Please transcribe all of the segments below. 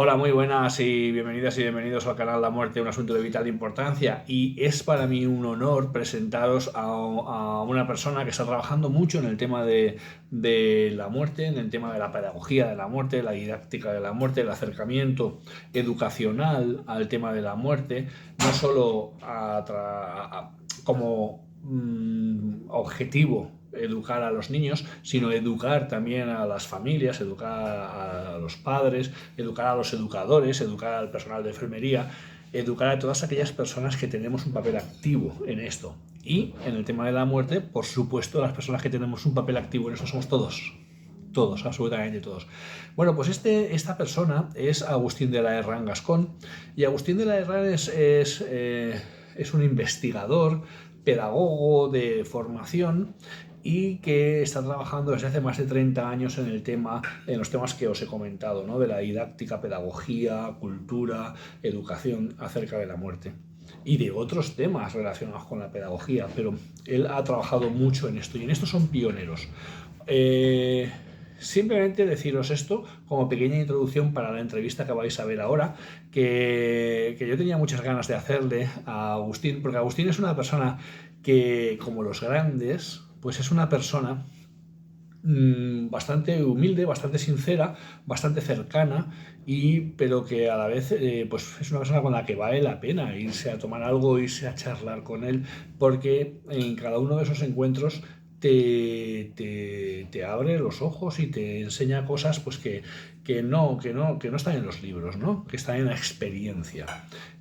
Hola, muy buenas y bienvenidas y bienvenidos al canal La Muerte, un asunto de vital importancia. Y es para mí un honor presentaros a una persona que está trabajando mucho en el tema de la muerte, en el tema de la pedagogía de la muerte, la didáctica de la muerte, el acercamiento educacional al tema de la muerte, no solo como objetivo educar a los niños, sino educar también a las familias, educar a los padres, educar a los educadores, educar al personal de enfermería, educar a todas aquellas personas que tenemos un papel activo en esto. Y en el tema de la muerte, por supuesto, las personas que tenemos un papel activo en eso somos todos. Todos, absolutamente todos. Bueno, pues esta persona es Agustín de la Herrán Gascón. Y Agustín de la Herrán es un investigador, pedagogo de formación y que está trabajando desde hace más de 30 años en los temas que os he comentado, ¿no? De la didáctica, pedagogía, cultura, educación acerca de la muerte y de otros temas relacionados con la pedagogía, pero él ha trabajado mucho en esto y en esto son pioneros. Eh, Simplemente deciros esto como pequeña introducción para la entrevista que vais a ver ahora, que yo tenía muchas ganas de hacerle a Agustín, porque Agustín es una persona que, como los grandes, pues es una persona bastante humilde, bastante sincera, bastante cercana, pero que a la vez pues es una persona con la que vale la pena irse a tomar algo, irse a charlar con él, porque en cada uno de esos encuentros te abre los ojos y te enseña cosas pues que no están en los libros, ¿no? Que están en la experiencia.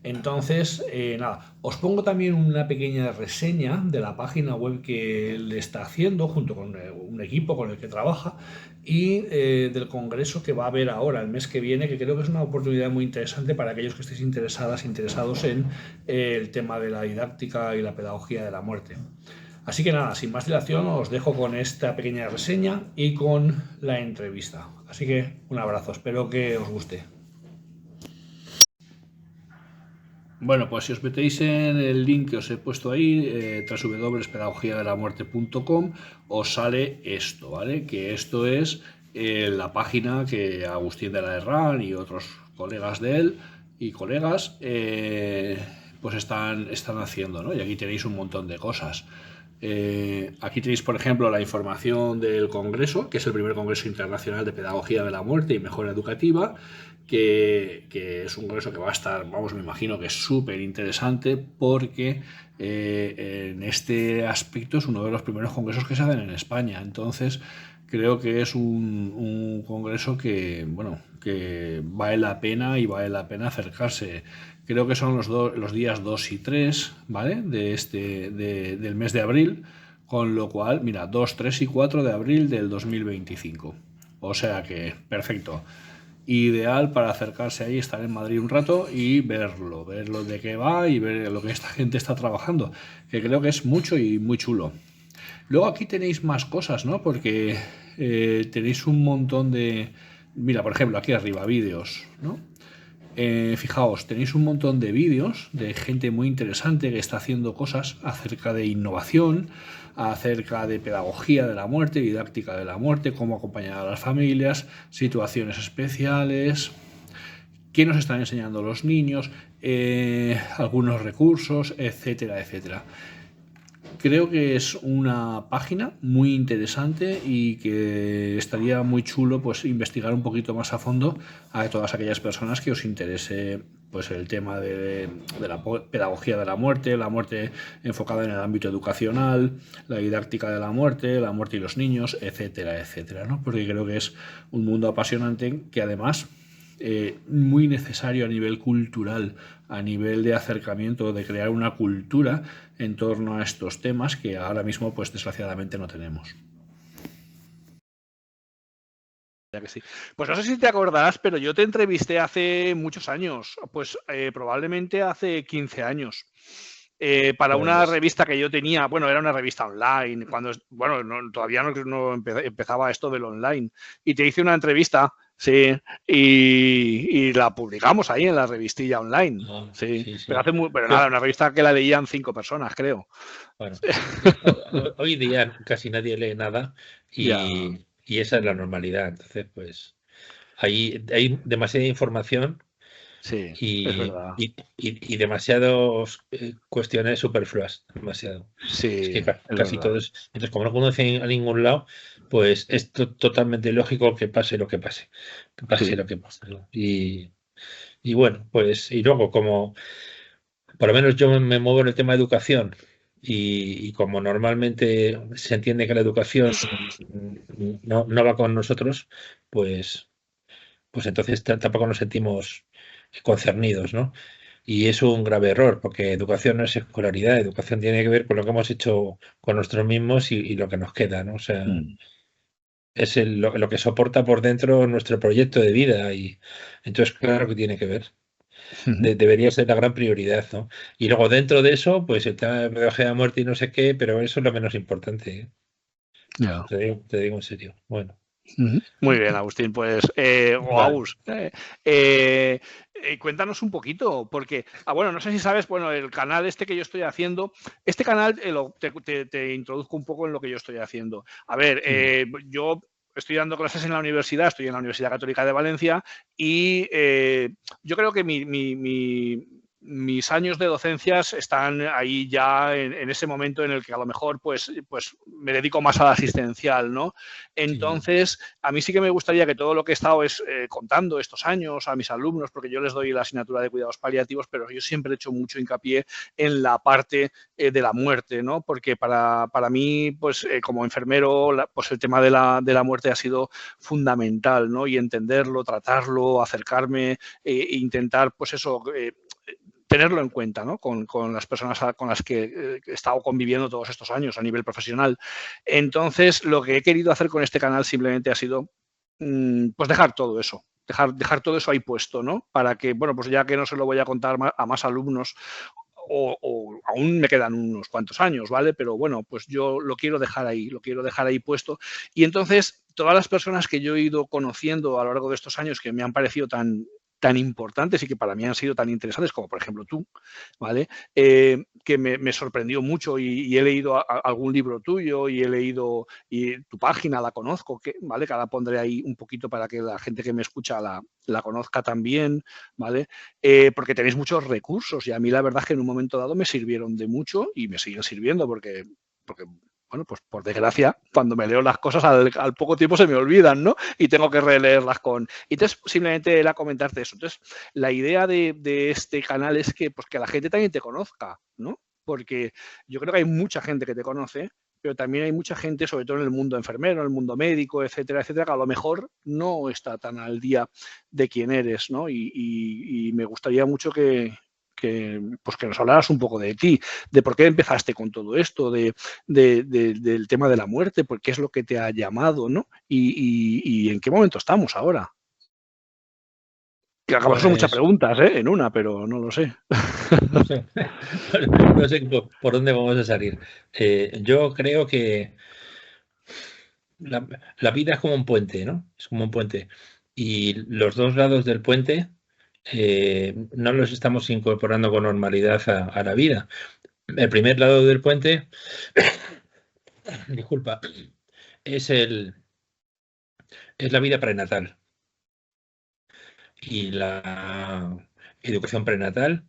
Entonces, nada, os pongo también una pequeña reseña de la página web que él está haciendo junto con un equipo con el que trabaja y del congreso que va a haber ahora, el mes que viene, que creo que es una oportunidad muy interesante para aquellos que estéis interesados en el tema de la didáctica y la pedagogía de la muerte. Así que nada, sin más dilación, os dejo con esta pequeña reseña y con la entrevista. Así que un abrazo, espero que os guste. Bueno, pues si os metéis en el link que os he puesto ahí, www.pedagogiadelamuerte.com, os sale esto, ¿vale? Que esto es la página que Agustín de la Herrán y otros colegas de él y colegas pues están haciendo, ¿no? Y aquí tenéis un montón de cosas. Aquí tenéis, por ejemplo, la información del Congreso, que es el primer Congreso Internacional de Pedagogía de la Muerte y Mejora Educativa, que es un congreso que va a estar, vamos, me imagino que es súper interesante porque en este aspecto es uno de los primeros congresos que se hacen en España. Entonces, creo que es un congreso que, bueno, que vale la pena y vale la pena acercarse. Creo que son los días 2 y 3, ¿vale? Del mes de abril, con lo cual, mira, 2, 3 y 4 de abril del 2025. O sea que, perfecto. Ideal para acercarse ahí, estar en Madrid un rato y verlo de qué va y ver lo que esta gente está trabajando, que creo que es mucho y muy chulo. Luego aquí tenéis más cosas, ¿no? Porque tenéis un montón de... Mira, por ejemplo, aquí arriba, vídeos, ¿no? Fijaos, tenéis un montón de vídeos de gente muy interesante que está haciendo cosas acerca de innovación, acerca de pedagogía de la muerte, didáctica de la muerte, cómo acompañar a las familias, situaciones especiales, qué nos están enseñando los niños, algunos recursos, etcétera, etcétera. Creo que es una página muy interesante y que estaría muy chulo pues investigar un poquito más a fondo a todas aquellas personas que os interese pues el tema de la pedagogía de la muerte enfocada en el ámbito educacional, la didáctica de la muerte y los niños, etcétera, etcétera, ¿no? Porque creo que es un mundo apasionante que además muy necesario a nivel cultural, a nivel de acercamiento, de crear una cultura en torno a estos temas que ahora mismo, pues desgraciadamente no tenemos. Ya que sí. Pues no sé si te acordarás, pero yo te entrevisté hace muchos años, pues probablemente hace 15 años. Para una revista que yo tenía, bueno, era una revista online, cuando, bueno, todavía no empezaba esto del online, y te hice una entrevista, sí, y la publicamos ahí en la revistilla online, Ah, sí, sí, sí. pero Yo, nada, una revista que la leían 5 personas, creo. bueno, hoy día casi nadie lee nada Ya. y esa es la normalidad. Entonces, pues. hay demasiada información Sí, es y, verdad. y demasiadas cuestiones superfluas, demasiado. Es Sí, que es casi verdad. todo es. Entonces, como no conoce a ningún lado, pues es totalmente lógico que pase lo que pase. Que pase Sí. lo que pase, ¿no? Y bueno, pues, y luego, como por lo menos yo me muevo en el tema de educación, y como normalmente se entiende que la educación no va con nosotros, pues, pues entonces tampoco nos sentimos concernidos, ¿no? Y es un grave error, porque educación no es escolaridad, educación tiene que ver con lo que hemos hecho con nosotros mismos y lo que nos queda, ¿no? O sea, Mm. es lo que soporta por dentro nuestro proyecto de vida, y entonces claro que tiene que ver. Debería ser la gran prioridad, ¿no? Y luego dentro de eso, pues el tema de pedagogía de la muerte y no sé qué, pero eso es lo menos importante, ¿eh? Ya. Te digo en serio. Bueno, Ujú. Muy bien, Agustín. Pues, o vale. Agus, cuéntanos un poquito, porque, bueno, no sé si sabes, bueno, el canal este que yo estoy haciendo, este canal te introduzco un poco en lo que yo estoy haciendo. A ver, yo estoy dando clases en la universidad, estoy en la Universidad Católica de Valencia y yo creo que mis años de docencias están ahí ya en ese momento en el que a lo mejor pues me dedico más a la asistencial, ¿no? Sí. Entonces, a mí sí que me gustaría que todo lo que he estado contando estos años a mis alumnos, porque yo les doy la asignatura de cuidados paliativos, pero yo siempre he hecho mucho hincapié en la parte de la muerte, ¿no? Porque para mí, pues como enfermero, pues el tema de la muerte ha sido fundamental, ¿no? Y entenderlo, tratarlo, acercarme e intentar, pues eso, tenerlo en cuenta, ¿no? Con las personas con las que he estado conviviendo todos estos años a nivel profesional. Entonces, lo que he querido hacer con este canal simplemente ha sido pues dejar todo eso. Dejar todo eso ahí puesto, ¿no? Para que, bueno, pues ya que no se lo voy a contar a más alumnos, o aún me quedan unos cuantos años, ¿vale? Pero bueno, pues yo lo quiero dejar ahí puesto. Y entonces, todas las personas que yo he ido conociendo a lo largo de estos años que me han parecido tan importantes y que para mí han sido tan interesantes, como por ejemplo tú, ¿vale? Que me sorprendió mucho y he leído algún libro tuyo y he leído y tu página la conozco, ¿vale? Que ahora pondré ahí un poquito para que la gente que me escucha la conozca también, ¿vale? Porque tenéis muchos recursos y a mí la verdad es que en un momento dado me sirvieron de mucho y me siguen sirviendo porque bueno, pues por desgracia, cuando me leo las cosas al poco tiempo se me olvidan, ¿no? Y tengo que releerlas Y entonces, simplemente era comentarte eso. Entonces, la idea de este canal es que, pues, que la gente también te conozca, ¿no? Porque yo creo que hay mucha gente que te conoce, pero también hay mucha gente, sobre todo en el mundo enfermero, en el mundo médico, etcétera, etcétera, que a lo mejor no está tan al día de quién eres, ¿no? Y me gustaría mucho pues que nos hablaras un poco de ti, de por qué empezaste con todo esto, del tema de la muerte, por qué es lo que te ha llamado, ¿no? Y en qué momento estamos ahora. Que acabas son muchas Pues preguntas, en una, pero no lo sé. no sé, no sé por dónde vamos a salir. Yo creo que la vida es como un puente, ¿no? Es como un puente. Y los dos lados del puente no los estamos incorporando con normalidad a la vida. El primer lado del puente, disculpa, es es la vida prenatal y la educación prenatal.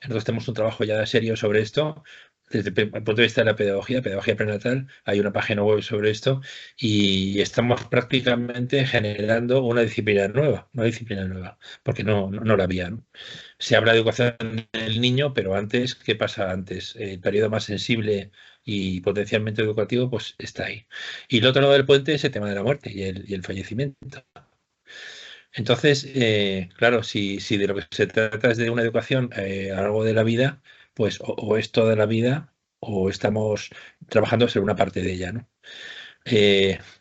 Nosotros tenemos un trabajo ya serio sobre esto. Desde el punto de vista de la pedagogía prenatal, hay una página web sobre esto y estamos prácticamente generando una disciplina nueva, porque no la había, ¿no? Se habla de educación del niño, pero antes, ¿qué pasa antes? El periodo más sensible y potencialmente educativo, pues está ahí. Y el otro lado del puente es el tema de la muerte y el fallecimiento. Entonces, claro, si de lo que se trata es de una educación a lo largo de la vida, pues o es toda la vida o estamos trabajando sobre una parte de ella, ¿no?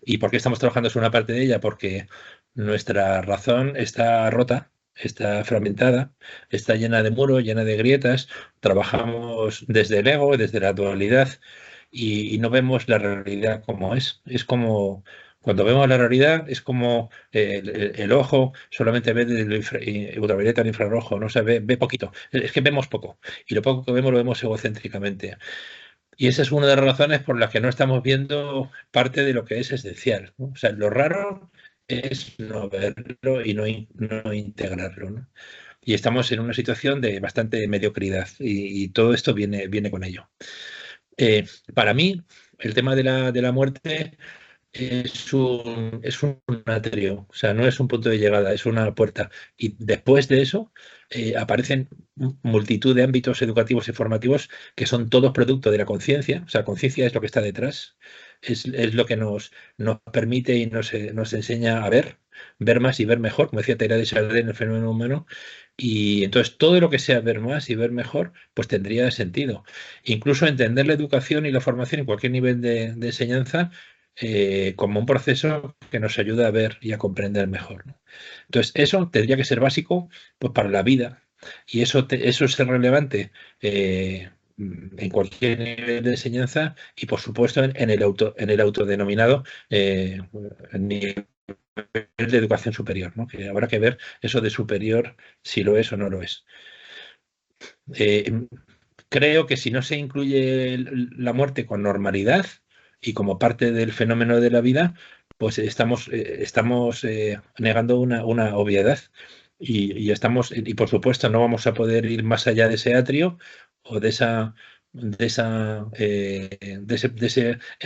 ¿Y por qué estamos trabajando sobre una parte de ella? Porque nuestra razón está rota, está fragmentada, está llena de muros, llena de grietas, trabajamos desde el ego, desde la dualidad y no vemos la realidad como es. Es como, cuando vemos la realidad, es como el ojo solamente ve del ultravioleta al infrarrojo, no se ve poquito. Es que vemos poco y lo poco que vemos lo vemos egocéntricamente. Y esa es una de las razones por las que no estamos viendo parte de lo que es esencial, ¿no? O sea, lo raro es no verlo y no integrarlo, ¿no? Y estamos en una situación de bastante mediocridad y todo esto viene con ello. Para mí, el tema de la muerte es un atrio, o sea, no es un punto de llegada, es una puerta. Y después de eso aparecen multitud de ámbitos educativos y formativos que son todos producto de la conciencia, o sea, conciencia es lo que está detrás, es lo que nos permite y nos enseña a ver más y ver mejor, como decía Teilhard de Chardin en el fenómeno humano, y entonces todo lo que sea ver más y ver mejor, pues tendría sentido. Incluso entender la educación y la formación en cualquier nivel de enseñanza como un proceso que nos ayuda a ver y a comprender mejor, ¿no? Entonces, eso tendría que ser básico pues, para la vida y eso es relevante en cualquier nivel de enseñanza y, por supuesto, en el autodenominado nivel de educación superior, ¿no? Que habrá que ver eso de superior si lo es o no lo es. Eh, Creo que si no se incluye la muerte con normalidad y como parte del fenómeno de la vida, pues estamos negando una obviedad y por supuesto no vamos a poder ir más allá de ese atrio o es un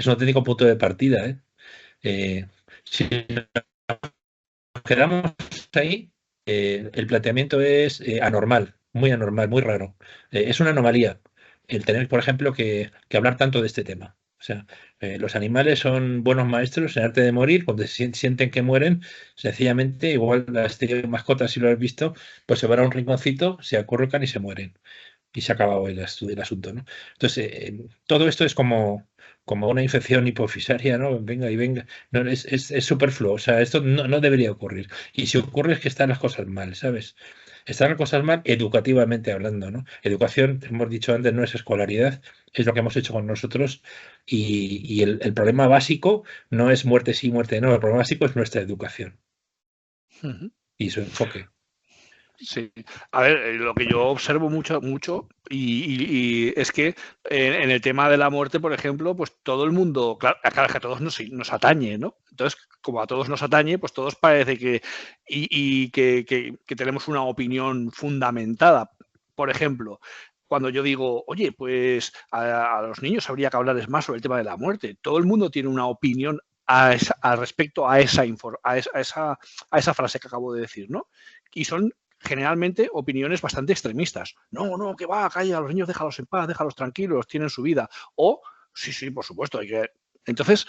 auténtico punto de partida, ¿eh? Si nos quedamos ahí, el planteamiento es anormal, muy anormal, muy raro. Es una anomalía el tener, por ejemplo, que hablar tanto de este tema. O sea, los animales son buenos maestros en arte de morir, cuando sienten que mueren, sencillamente, igual las mascotas, si lo has visto, pues se van a un rinconcito, se acurrucan y se mueren y se ha acabado el asunto, ¿no? Entonces, todo esto es como una infección hipofisaria, ¿no? Venga y venga. No, es superfluo, o sea, esto no debería ocurrir. Y si ocurre es que están las cosas mal, ¿sabes? Están las cosas mal educativamente hablando, ¿no? Educación, hemos dicho antes, no es escolaridad, es lo que hemos hecho con nosotros y el problema básico no es muerte sí, muerte no, el problema básico es nuestra educación y su enfoque. Sí, a ver, lo que yo observo mucho y es que en el tema de la muerte, por ejemplo, pues todo el mundo, claro, es que a todos nos atañe, ¿no? Entonces, como a todos nos atañe, pues todos parece que tenemos una opinión fundamentada. Por ejemplo, cuando yo digo, oye, pues a los niños habría que hablarles más sobre el tema de la muerte, todo el mundo tiene una opinión al respecto a esa frase que acabo de decir, ¿no? Y son generalmente opiniones bastante extremistas. No, no, que va, calla, a los niños déjalos en paz, déjalos tranquilos, tienen su vida. O, sí, sí, por supuesto, hay que... Entonces,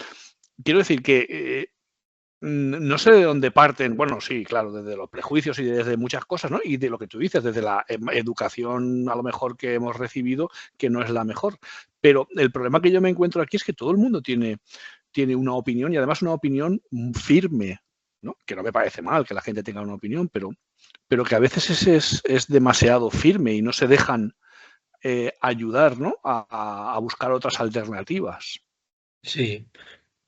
quiero decir que no sé de dónde parten, bueno, sí, claro, desde los prejuicios y desde muchas cosas, ¿no? Y de lo que tú dices, desde la educación a lo mejor que hemos recibido, que no es la mejor. Pero el problema que yo me encuentro aquí es que todo el mundo tiene una opinión y además una opinión firme, ¿no? Que no me parece mal que la gente tenga una opinión, pero que a veces es demasiado firme y no se dejan ayudar, ¿no? A buscar otras alternativas. Sí,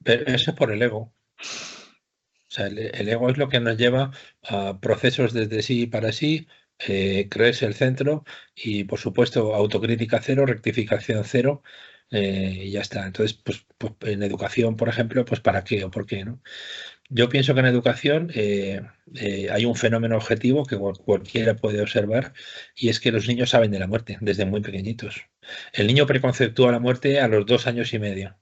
pero eso es por el ego. O sea, el ego es lo que nos lleva a procesos desde sí y para sí, creerse el centro y, por supuesto, autocrítica cero, rectificación cero, y ya está. Entonces, pues en educación, por ejemplo, pues ¿para qué o por qué, no? Yo pienso que en educación hay un fenómeno objetivo que cualquiera puede observar y es que los niños saben de la muerte desde muy pequeñitos. El niño preconceptúa la muerte a los 2 años y medio,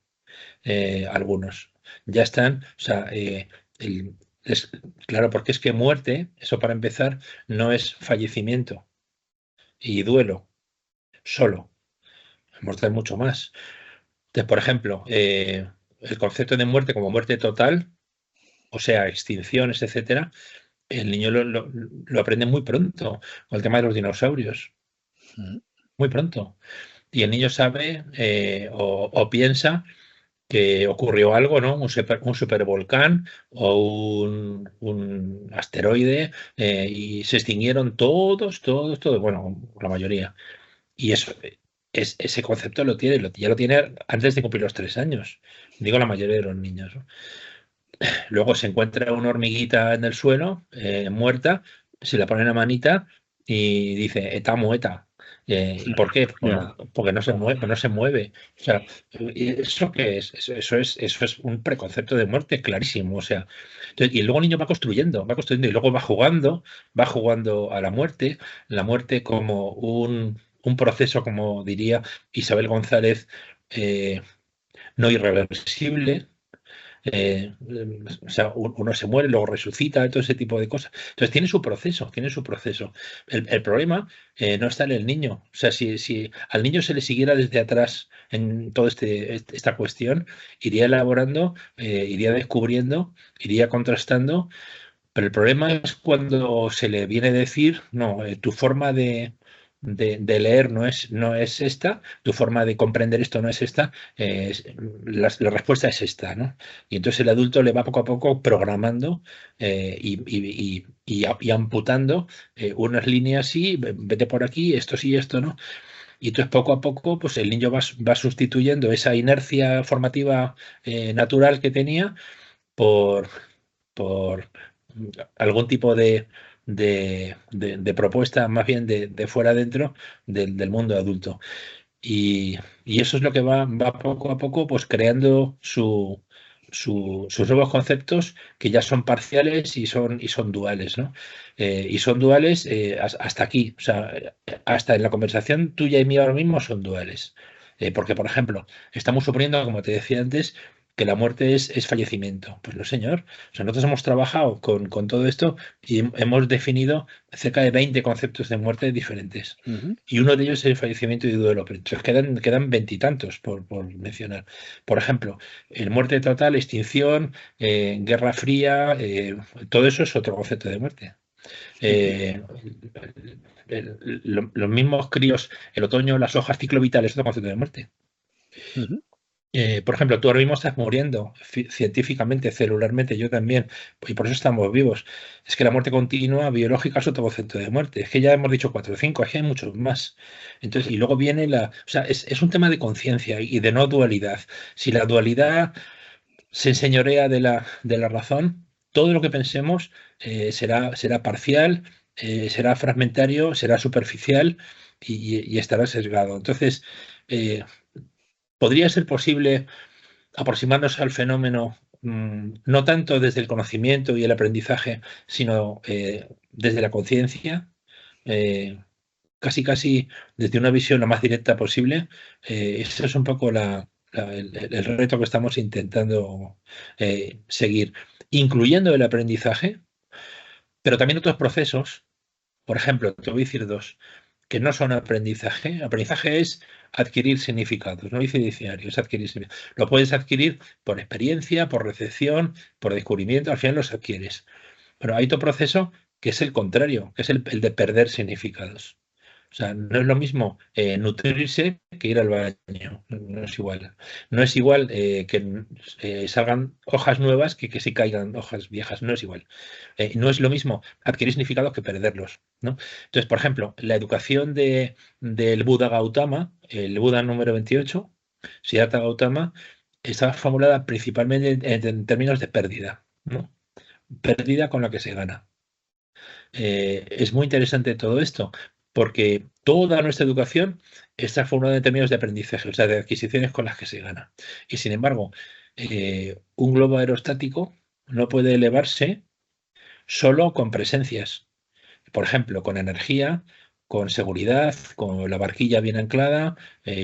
algunos. Ya están, o sea, es, claro, porque es que muerte, eso para empezar, no es fallecimiento y duelo solo. Muerte es mucho más. Entonces, por ejemplo, el concepto de muerte como muerte total, o sea, extinciones, etcétera, el niño lo aprende muy pronto, con el tema de los dinosaurios, muy pronto. Y el niño sabe o piensa que ocurrió algo, ¿no? Un supervolcán o un asteroide y se extinguieron todos, bueno, la mayoría. Y eso, ese concepto ya lo tiene antes de cumplir los 3 años. Digo la mayoría de los niños, ¿no? Luego se encuentra una hormiguita en el suelo, muerta, se le pone una manita y dice, eta mueta. ¿Y por qué? Ya. Porque no se mueve, no se mueve. O sea, ¿eso qué es? Eso es un preconcepto de muerte clarísimo. O sea, y luego el niño va construyendo y luego va jugando a la muerte como un proceso, como diría Isabel González, eh, no irreversible. O sea, uno se muere, luego resucita, todo ese tipo de cosas. Entonces tiene su proceso, tiene su proceso. El problema no está en el niño. O sea, si al niño se le siguiera desde atrás en toda esta cuestión, iría elaborando, iría descubriendo, iría contrastando, pero el problema es cuando se le viene a decir, no, tu forma de leer no es esta, tu forma de comprender esto no es esta, la respuesta es esta, ¿no? Y entonces el adulto le va poco a poco programando y amputando unas líneas sí, vete por aquí, esto sí, esto no. Y entonces poco a poco pues el niño va sustituyendo esa inercia formativa natural que tenía por, por algún tipo de propuesta más bien de fuera adentro del mundo adulto. Y eso es lo que va poco a poco pues creando sus nuevos conceptos que ya son parciales y son duales, ¿no? Y son duales hasta aquí, o sea, hasta en la conversación tuya y mía ahora mismo son duales. Porque, por ejemplo, estamos suponiendo, como te decía antes, que la muerte es fallecimiento. Pues no, señor. O sea, nosotros hemos trabajado con todo esto y hemos definido cerca de 20 conceptos de muerte diferentes. Y uno de ellos es el fallecimiento y duelo. Pero entonces quedan veintitantos por mencionar. Por ejemplo, el muerte total, extinción, guerra fría, todo eso es otro concepto de muerte. Los mismos críos, el otoño, las hojas, ciclo vital, es otro concepto de muerte. Por ejemplo, tú ahora mismo estás muriendo científicamente, celularmente, yo también, y por eso estamos vivos. Es que la muerte continua, biológica, es otro concepto de muerte. Es que ya hemos dicho 4 o 5, es que hay muchos más. Entonces, y luego viene o sea, es un tema de conciencia y de no dualidad. Si la dualidad se enseñorea de la razón, todo lo que pensemos será parcial, será fragmentario, será superficial y estará sesgado. Entonces, eh, podría ser posible aproximarnos al fenómeno no tanto desde el conocimiento y el aprendizaje, sino desde la conciencia, casi desde una visión lo más directa posible. Ese es un poco el reto que estamos intentando seguir, incluyendo el aprendizaje, pero también otros procesos. Por ejemplo, te voy a decir dos que no son aprendizaje. Aprendizaje es adquirir significados, no dice diccionario, es adquirir significados. Lo puedes adquirir por experiencia, por recepción, por descubrimiento, al final los adquieres. Pero hay otro proceso que es el contrario, que es el de perder significados. O sea, no es lo mismo nutrirse que ir al baño. No es igual. No es igual que salgan hojas nuevas que se caigan hojas viejas. No es igual. No es lo mismo adquirir significados que perderlos, ¿no? Entonces, por ejemplo, la educación del Buda Gautama, el Buda número 28, Siddhartha Gautama, estaba formulada principalmente en términos de pérdida, ¿no? Pérdida con la que se gana. Es muy interesante todo esto, porque toda nuestra educación está formulada en términos de aprendizaje, o sea, de adquisiciones con las que se gana. Y sin embargo, un globo aerostático no puede elevarse solo con presencias. Por ejemplo, con energía, con seguridad, con la barquilla bien anclada,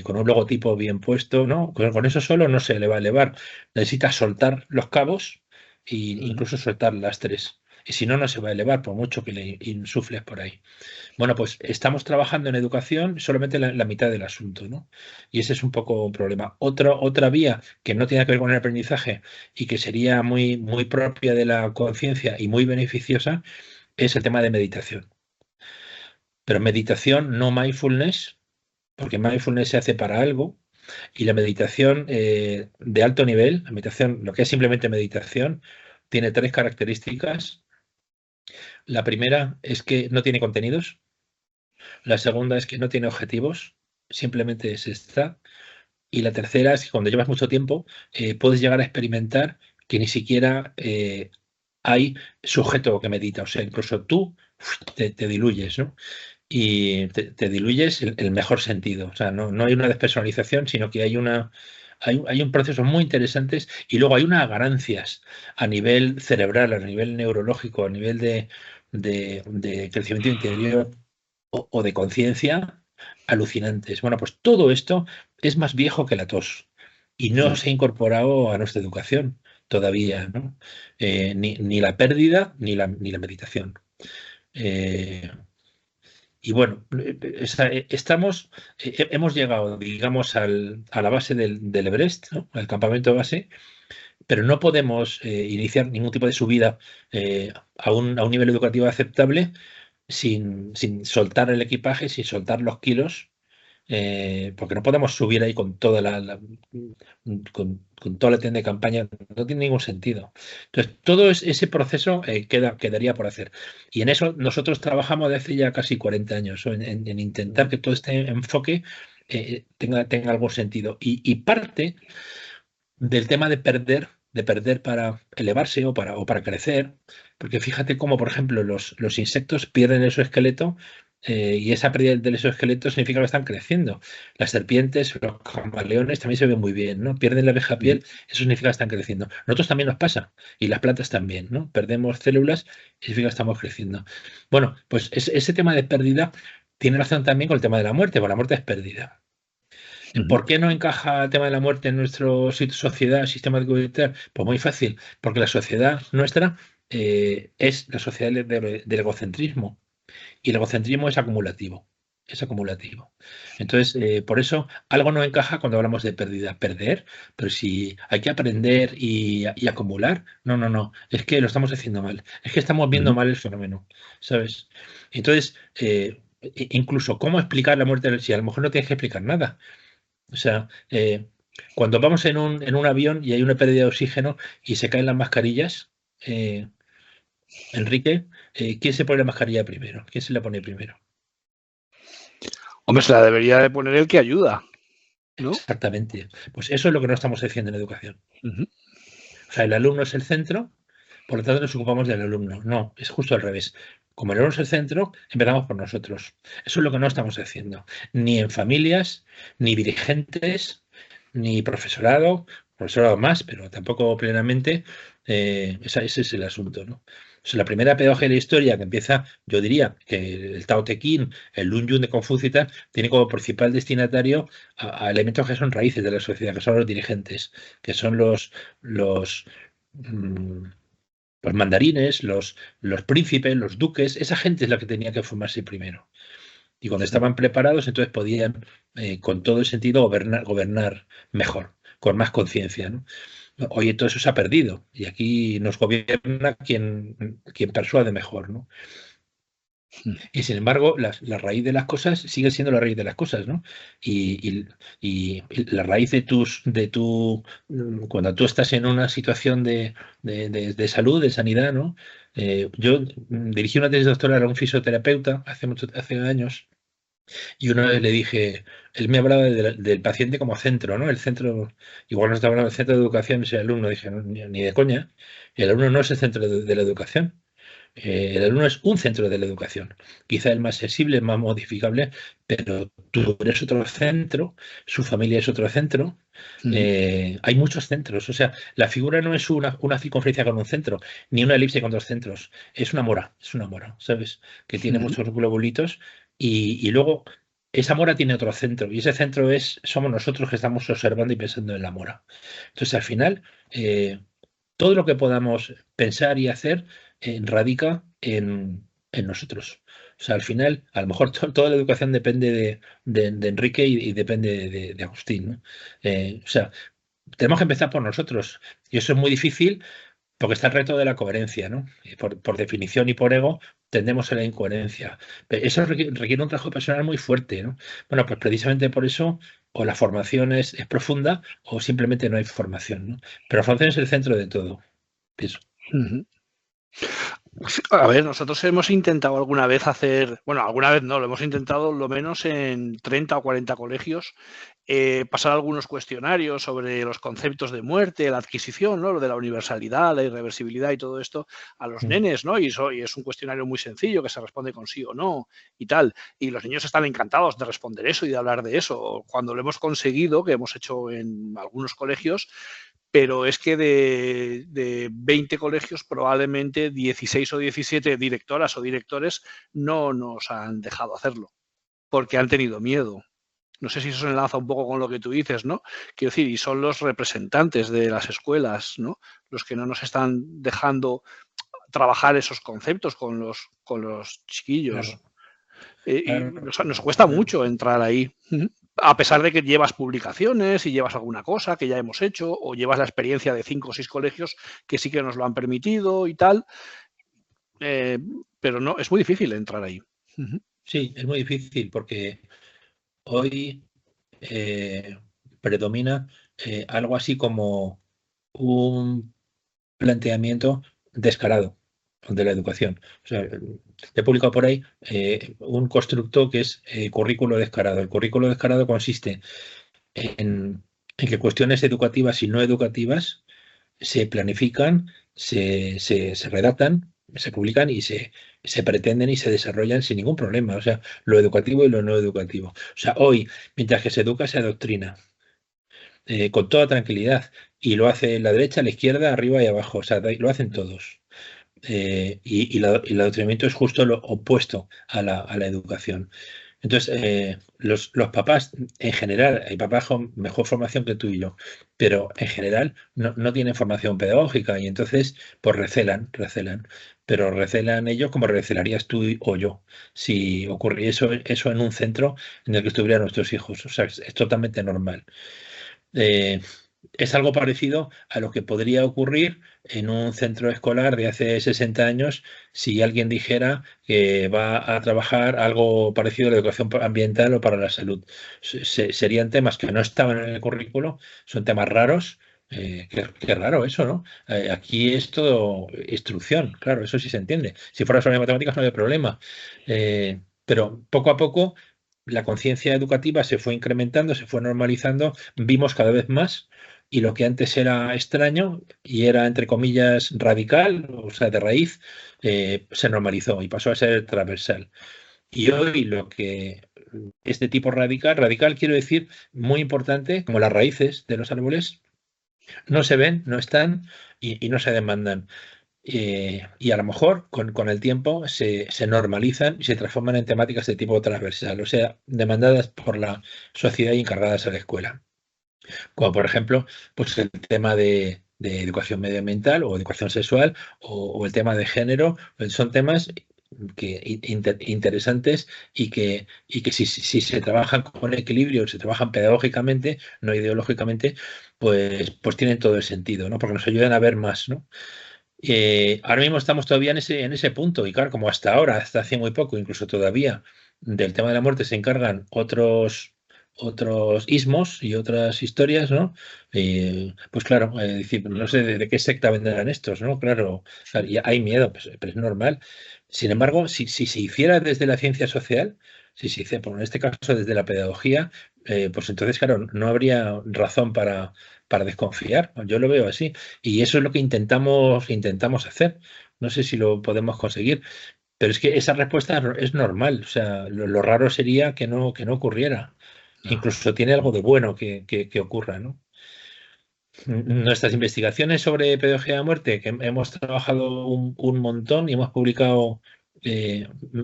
con un logotipo bien puesto, ¿no? Con eso solo no se le va a elevar. Necesita soltar los cabos e incluso soltar lastres. Y si no, no se va a elevar, por mucho que le insufles por ahí. Bueno, pues estamos trabajando en educación solamente la mitad del asunto, ¿no? Y ese es un poco un problema. Otra vía que no tiene que ver con el aprendizaje y que sería muy, muy propia de la conciencia y muy beneficiosa es el tema de meditación. Pero meditación, no mindfulness, porque mindfulness se hace para algo, y la meditación de alto nivel, la meditación, lo que es simplemente meditación, tiene 3 características. La primera es que no tiene contenidos. La segunda es que no tiene objetivos, simplemente es esta. Y la tercera es que cuando llevas mucho tiempo puedes llegar a experimentar que ni siquiera hay sujeto que medita, o sea, incluso tú te diluyes, ¿no? y te diluyes el mejor sentido. O sea, no hay una despersonalización, sino que hay un proceso muy interesante y luego hay unas ganancias a nivel cerebral, a nivel neurológico, a nivel de crecimiento interior o de conciencia alucinantes. Bueno, pues todo esto es más viejo que la tos y no se ha incorporado a nuestra educación todavía, ¿no? Ni la pérdida ni la meditación. Y bueno, hemos llegado, digamos, a la base del Everest, ¿no? Al campamento base, pero no podemos iniciar ningún tipo de subida a un nivel educativo aceptable sin soltar el equipaje, sin soltar los kilos, porque no podemos subir ahí con toda con toda la tienda de campaña, no tiene ningún sentido. Entonces, todo ese proceso quedaría por hacer. Y en eso nosotros trabajamos desde hace ya casi 40 años, en intentar que todo este enfoque tenga algún sentido. Y parte del tema de perder para elevarse o para crecer, porque fíjate cómo, por ejemplo, los insectos pierden el exoesqueleto y esa pérdida del exoesqueleto significa que están creciendo. Las serpientes, los camaleones también se ven muy bien, ¿no? Pierden la vieja piel, eso significa que están creciendo. Nosotros también nos pasa y las plantas también, ¿no? Perdemos células y significa que estamos creciendo. Bueno, pues ese tema de pérdida tiene relación también con el tema de la muerte, porque la muerte es pérdida. ¿Por qué no encaja el tema de la muerte en nuestra sociedad, sistema de Pues muy fácil, porque la sociedad nuestra es la sociedad del egocentrismo y el egocentrismo es acumulativo. Es acumulativo. Entonces, por eso algo no encaja cuando hablamos de pérdida. Perder, pero si hay que aprender y acumular, no. Es que lo estamos haciendo mal. Es que estamos viendo mal el fenómeno, ¿sabes? Entonces, incluso cómo explicar la muerte, si a lo mejor no tienes que explicar nada. O sea, cuando vamos en un avión y hay una pérdida de oxígeno y se caen las mascarillas, Enrique, ¿quién se pone la mascarilla primero? ¿Quién se la pone primero? Hombre, se la debería de poner el que ayuda, ¿no? Exactamente. Pues eso es lo que no estamos haciendo en educación. O sea, el alumno es el centro, por lo tanto nos ocupamos del alumno. No, es justo al revés. Como el alumno es el centro, empezamos por nosotros. Eso es lo que no estamos haciendo. Ni en familias, ni dirigentes, ni profesorado más, pero tampoco plenamente. Ese es el asunto, ¿no? O sea, la primera pedagogía de la historia que empieza, yo diría que el Tao Te Ching, el Lun Yun de Confucio y tal, tiene como principal destinatario a elementos que son raíces de la sociedad, que son los dirigentes, que son los mandarines, los príncipes, los duques, esa gente es la que tenía que formarse primero. Y cuando estaban preparados, entonces podían, con todo el sentido, gobernar mejor, con más conciencia, ¿no? Oye, todo eso se ha perdido y aquí nos gobierna quien persuade mejor, ¿no? Y sin embargo, la raíz de las cosas sigue siendo la raíz de las cosas, ¿no? Y la raíz cuando tú estás en una situación de salud, de sanidad, ¿no? Yo dirigí una tesis doctoral a un fisioterapeuta hace años y una vez le dije, él me hablaba del paciente como centro, ¿no? El centro, igual no estaba hablando del centro de educación, ese alumno, dije, no, ni de coña, el alumno no es el centro de la educación. El alumno es un centro de la educación, quizá el más sensible, más modificable, pero tú eres otro centro, su familia es otro centro, hay muchos centros, o sea, la figura no es una circunferencia con un centro, ni una elipse con dos centros, es una mora, ¿sabes? Que tiene muchos globulitos y luego esa mora tiene otro centro y ese centro somos nosotros que estamos observando y pensando en la mora. Entonces, al final, todo lo que podamos pensar y hacer radica en nosotros. O sea, al final, a lo mejor toda la educación depende de Enrique y depende de Agustín, ¿no? O sea, tenemos que empezar por nosotros. Y eso es muy difícil porque está el reto de la coherencia, ¿no? Por definición y por ego tendemos a la incoherencia. Pero eso requiere un trabajo personal muy fuerte, ¿no? Bueno, pues precisamente por eso o la formación es profunda o simplemente no hay formación, ¿no? Pero la formación es el centro de todo. Pienso. A ver, nosotros hemos intentado alguna vez hacer, bueno, alguna vez no, lo hemos intentado lo menos en 30 o 40 colegios, pasar algunos cuestionarios sobre los conceptos de muerte, la adquisición, ¿no? Lo de la universalidad, la irreversibilidad y todo esto a los nenes, ¿no? Y es un cuestionario muy sencillo que se responde con sí o no y tal. Y los niños están encantados de responder eso y de hablar de eso. Cuando lo hemos conseguido, que hemos hecho en algunos colegios, pero es que de 20 colegios probablemente 16 o 17 directoras o directores no nos han dejado hacerlo porque han tenido miedo. No sé si eso se enlaza un poco con lo que tú dices, ¿no? Quiero decir, y son los representantes de las escuelas, ¿no? Los que no nos están dejando trabajar esos conceptos con los chiquillos. Claro, Y claro, nos cuesta mucho entrar ahí. A pesar de que llevas publicaciones y llevas alguna cosa que ya hemos hecho, o llevas la experiencia de 5 o 6 colegios que sí que nos lo han permitido y tal, pero no, es muy difícil entrar ahí. sí, es muy difícil porque hoy predomina algo así como un planteamiento descarado de la educación. O sea, he publicado por ahí un constructo que es currículo descarado. El currículo descarado consiste en que cuestiones educativas y no educativas se planifican, se redactan, se publican y se pretenden y se desarrollan sin ningún problema. O sea, lo educativo y lo no educativo. O sea, hoy, mientras que se educa, se adoctrina con toda tranquilidad. Y lo hace la derecha, la izquierda, arriba y abajo. O sea, lo hacen todos. Y el adoctrinamiento es justo lo opuesto a la educación. Entonces, los papás, en general, hay papás con mejor formación que tú y yo, pero en general no tienen formación pedagógica y entonces, pues recelan, pero recelan ellos como recelarías tú o yo si ocurriese eso en un centro en el que estuvieran nuestros hijos. O sea, es totalmente normal. Eh, es algo parecido a lo que podría ocurrir en un centro escolar de hace 60 años si alguien dijera que va a trabajar algo parecido a la educación ambiental o para la salud. Serían temas que no estaban en el currículo, son temas raros. Qué raro eso, ¿no? Aquí es todo instrucción, claro, eso sí se entiende. Si fuera sobre matemáticas no había problema. Pero poco a poco la conciencia educativa se fue incrementando, se fue normalizando, vimos cada vez más y lo que antes era extraño y era, entre comillas, radical, o sea, de raíz, se normalizó y pasó a ser transversal. Y hoy lo que este tipo radical quiero decir muy importante, como las raíces de los árboles, no se ven, no están y no se demandan. Y a lo mejor con el tiempo se normalizan y se transforman en temáticas de tipo transversal, o sea, demandadas por la sociedad y encargadas a la escuela. Como por ejemplo, pues el tema de educación medioambiental o educación sexual o el tema de género, pues son temas interesantes y que si se trabajan con equilibrio, se trabajan pedagógicamente, no ideológicamente, pues tienen todo el sentido, ¿no? Porque nos ayudan a ver más, ¿no? Ahora mismo estamos todavía en ese punto y claro, como hasta ahora, hasta hace muy poco, incluso todavía, del tema de la muerte se encargan otros ismos y otras historias, ¿no? Pues claro, decir, no sé de qué secta vendrán estos, ¿no? Claro, y hay miedo, pues, pero es normal. Sin embargo, si se hiciera desde la ciencia social, si se hiciera, en este caso desde la pedagogía, pues entonces, claro, no habría razón para desconfiar. Yo lo veo así. Y eso es lo que intentamos hacer. No sé si lo podemos conseguir, pero es que esa respuesta es normal. O sea, lo raro sería que no ocurriera. Incluso tiene algo de bueno que ocurra, ¿no? Nuestras investigaciones sobre pedagogía de la muerte, que hemos trabajado un montón y hemos publicado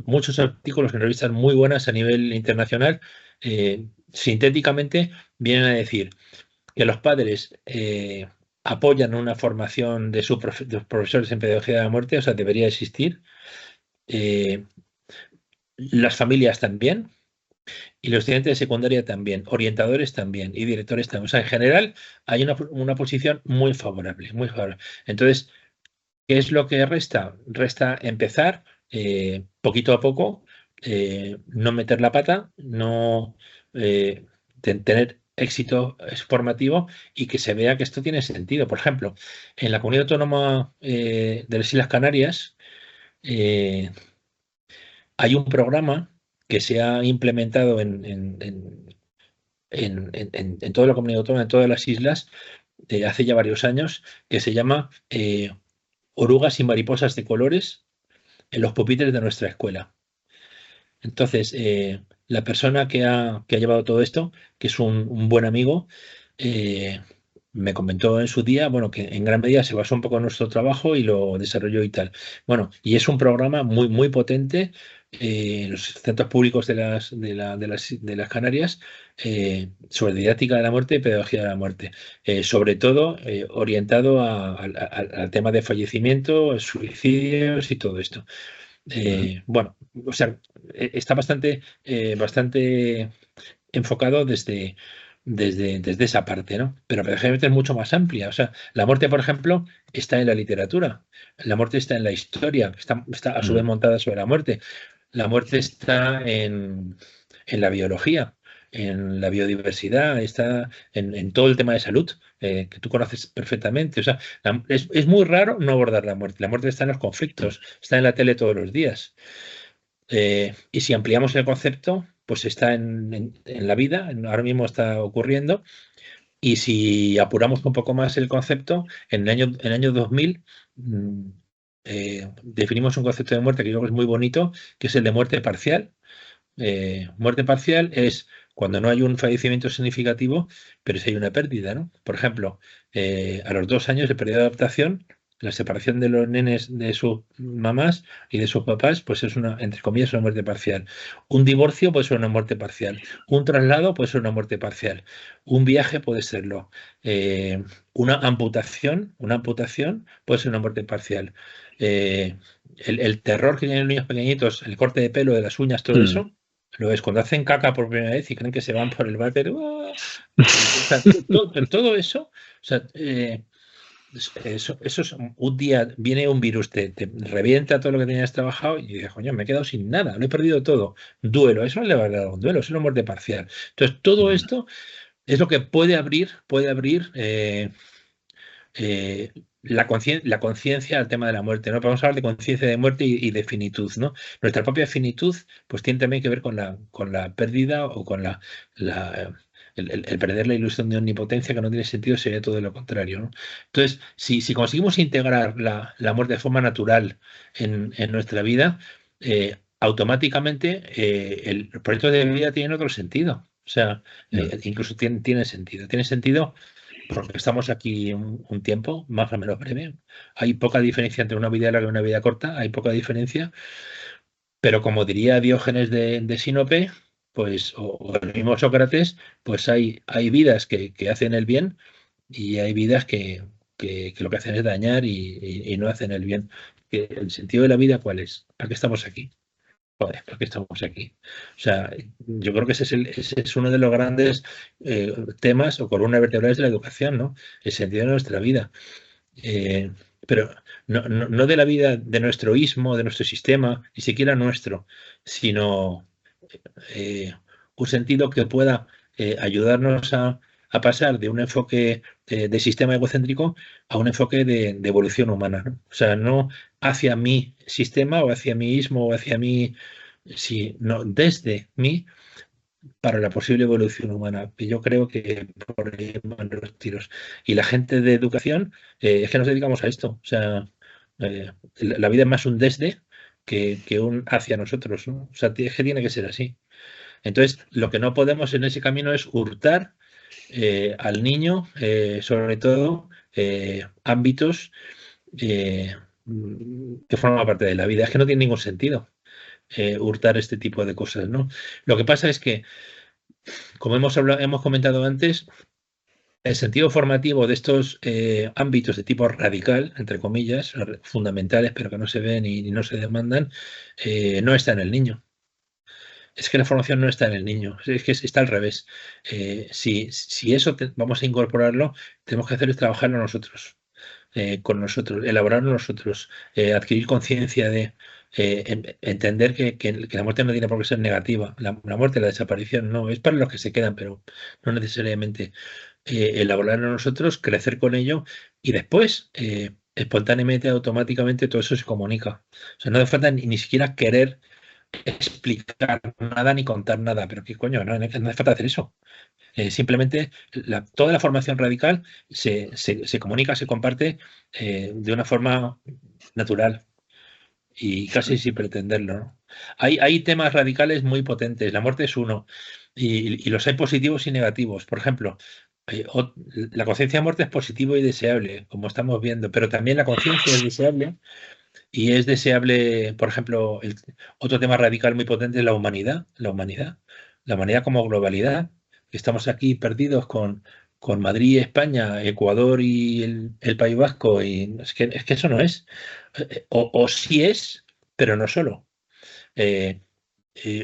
muchos artículos en revistas muy buenas a nivel internacional, sintéticamente vienen a decir que los padres apoyan una formación de de los profesores en pedagogía de la muerte, o sea, debería existir. Las familias también, y los estudiantes de secundaria también, orientadores también y directores también. O sea, en general hay una posición muy favorable, muy favorable. Entonces, ¿qué es lo que resta? Resta empezar poquito a poco, no meter la pata, no tener éxito formativo y que se vea que esto tiene sentido. Por ejemplo, en la comunidad autónoma de las Islas Canarias hay un programa que se ha implementado en toda la comunidad autónoma, en todas las islas, hace ya varios años, que se llama Orugas y mariposas de colores en los pupitres de nuestra escuela. Entonces, la persona que ha llevado todo esto, que es un buen amigo, eh, me comentó en su día, bueno, que en gran medida se basó un poco en nuestro trabajo y lo desarrolló y tal. Bueno, y es un programa muy, muy potente en los centros públicos de las Canarias, sobre didáctica de la muerte y pedagogía de la muerte. Sobre todo orientado al tema de fallecimiento, suicidios y todo esto. Bueno, o sea, está bastante enfocado desde esa parte, ¿no? Pero pedagógicamente es mucho más amplia. O sea, la muerte, por ejemplo, está en la literatura, la muerte está en la historia, está a su vez montada sobre la muerte. La muerte está en la biología, en la biodiversidad, está en todo el tema de salud, que tú conoces perfectamente. O sea, es muy raro no abordar la muerte. La muerte está en los conflictos, está en la tele todos los días. Y si ampliamos el concepto, pues está en la vida, ahora mismo está ocurriendo. Y si apuramos un poco más el concepto, en el año 2000 definimos un concepto de muerte que yo creo que es muy bonito, que es el de muerte parcial. Muerte parcial es cuando no hay un fallecimiento significativo, pero sí hay una pérdida, ¿no? Por ejemplo, a los 2 años de periodo de adaptación, la separación de los nenes de sus mamás y de sus papás, pues es una, entre comillas, una muerte parcial. Un divorcio puede ser una muerte parcial. Un traslado puede ser una muerte parcial. Un viaje puede serlo. Una amputación puede ser una muerte parcial. El terror que tienen los niños pequeñitos, el corte de pelo, de las uñas, todo eso, lo es cuando hacen caca por primera vez y creen que se van por el váter. ¡Ah! O sea, todo eso, o sea, eso es un día viene un virus, te revienta todo lo que tenías trabajado y dices, coño, me he quedado sin nada, lo he perdido todo. Duelo, eso no le va a dar un duelo, es una muerte parcial. Entonces, todo esto es lo que puede abrir la conciencia al tema de la muerte, ¿no? Vamos a hablar de conciencia de muerte y de finitud, ¿no? Nuestra propia finitud, pues tiene también que ver con la pérdida o con el perder la ilusión de omnipotencia, que no tiene sentido, sería todo lo contrario, ¿no? Entonces, si conseguimos integrar la muerte de forma natural en nuestra vida, automáticamente el proyecto de vida tiene otro sentido. O sea, incluso tiene sentido. Tiene sentido porque estamos aquí un tiempo más o menos breve. Hay poca diferencia entre una vida larga y una vida corta, hay poca diferencia, pero como diría Diógenes de Sinope, pues, o el mismo Sócrates, pues hay vidas que hacen el bien y hay vidas que lo que hacen es dañar y no hacen el bien. ¿El sentido de la vida cuál es? ¿Para qué estamos aquí? Joder, ¿por qué estamos aquí? O sea, yo creo que ese es uno de los grandes temas o columnas vertebrales de la educación, ¿no? El sentido de nuestra vida. Eh, pero no de la vida de nuestro ismo, de nuestro sistema, ni siquiera nuestro, sino eh, un sentido que pueda ayudarnos a pasar de un enfoque de sistema egocéntrico a un enfoque de evolución humana, ¿no? O sea, no hacia mi sistema o hacia mi ismo o hacia mí, sino desde mí para la posible evolución humana. Y yo creo que por ahí van los tiros. Y la gente de educación, es que nos dedicamos a esto. O sea, la vida es más un desde que un hacia nosotros, ¿no? O sea, es que tiene que ser así. Entonces, lo que no podemos en ese camino es hurtar al niño, sobre todo, ámbitos que forman parte de la vida. Es que no tiene ningún sentido hurtar este tipo de cosas, ¿no? Lo que pasa es que, como hemos comentado antes, el sentido formativo de estos ámbitos de tipo radical, entre comillas, fundamentales, pero que no se ven y no se demandan, no está en el niño. Es que la formación no está en el niño, es que está al revés. Si eso vamos a incorporarlo, tenemos que hacer es trabajarlo nosotros, con nosotros, elaborarlo nosotros, adquirir conciencia de entender que la muerte no tiene por qué ser negativa. La muerte, la desaparición, no, es para los que se quedan, pero no necesariamente. Elaborarlo nosotros, crecer con ello y después, espontáneamente, automáticamente, todo eso se comunica. O sea, no hace falta ni siquiera querer explicar nada ni contar nada, pero qué coño, no hace falta hacer eso. Simplemente toda la formación radical se comunica, se comparte de una forma natural y casi sin pretenderlo, ¿no? Hay temas radicales muy potentes, la muerte es uno, y los hay positivos y negativos. Por ejemplo, la conciencia de muerte es positivo y deseable, como estamos viendo, pero también la conciencia es deseable, y es deseable, por ejemplo, otro tema radical muy potente es la humanidad como globalidad. Estamos aquí perdidos con Madrid, España, Ecuador y el País Vasco, y es que eso no es. O sí es, pero no solo. Eh,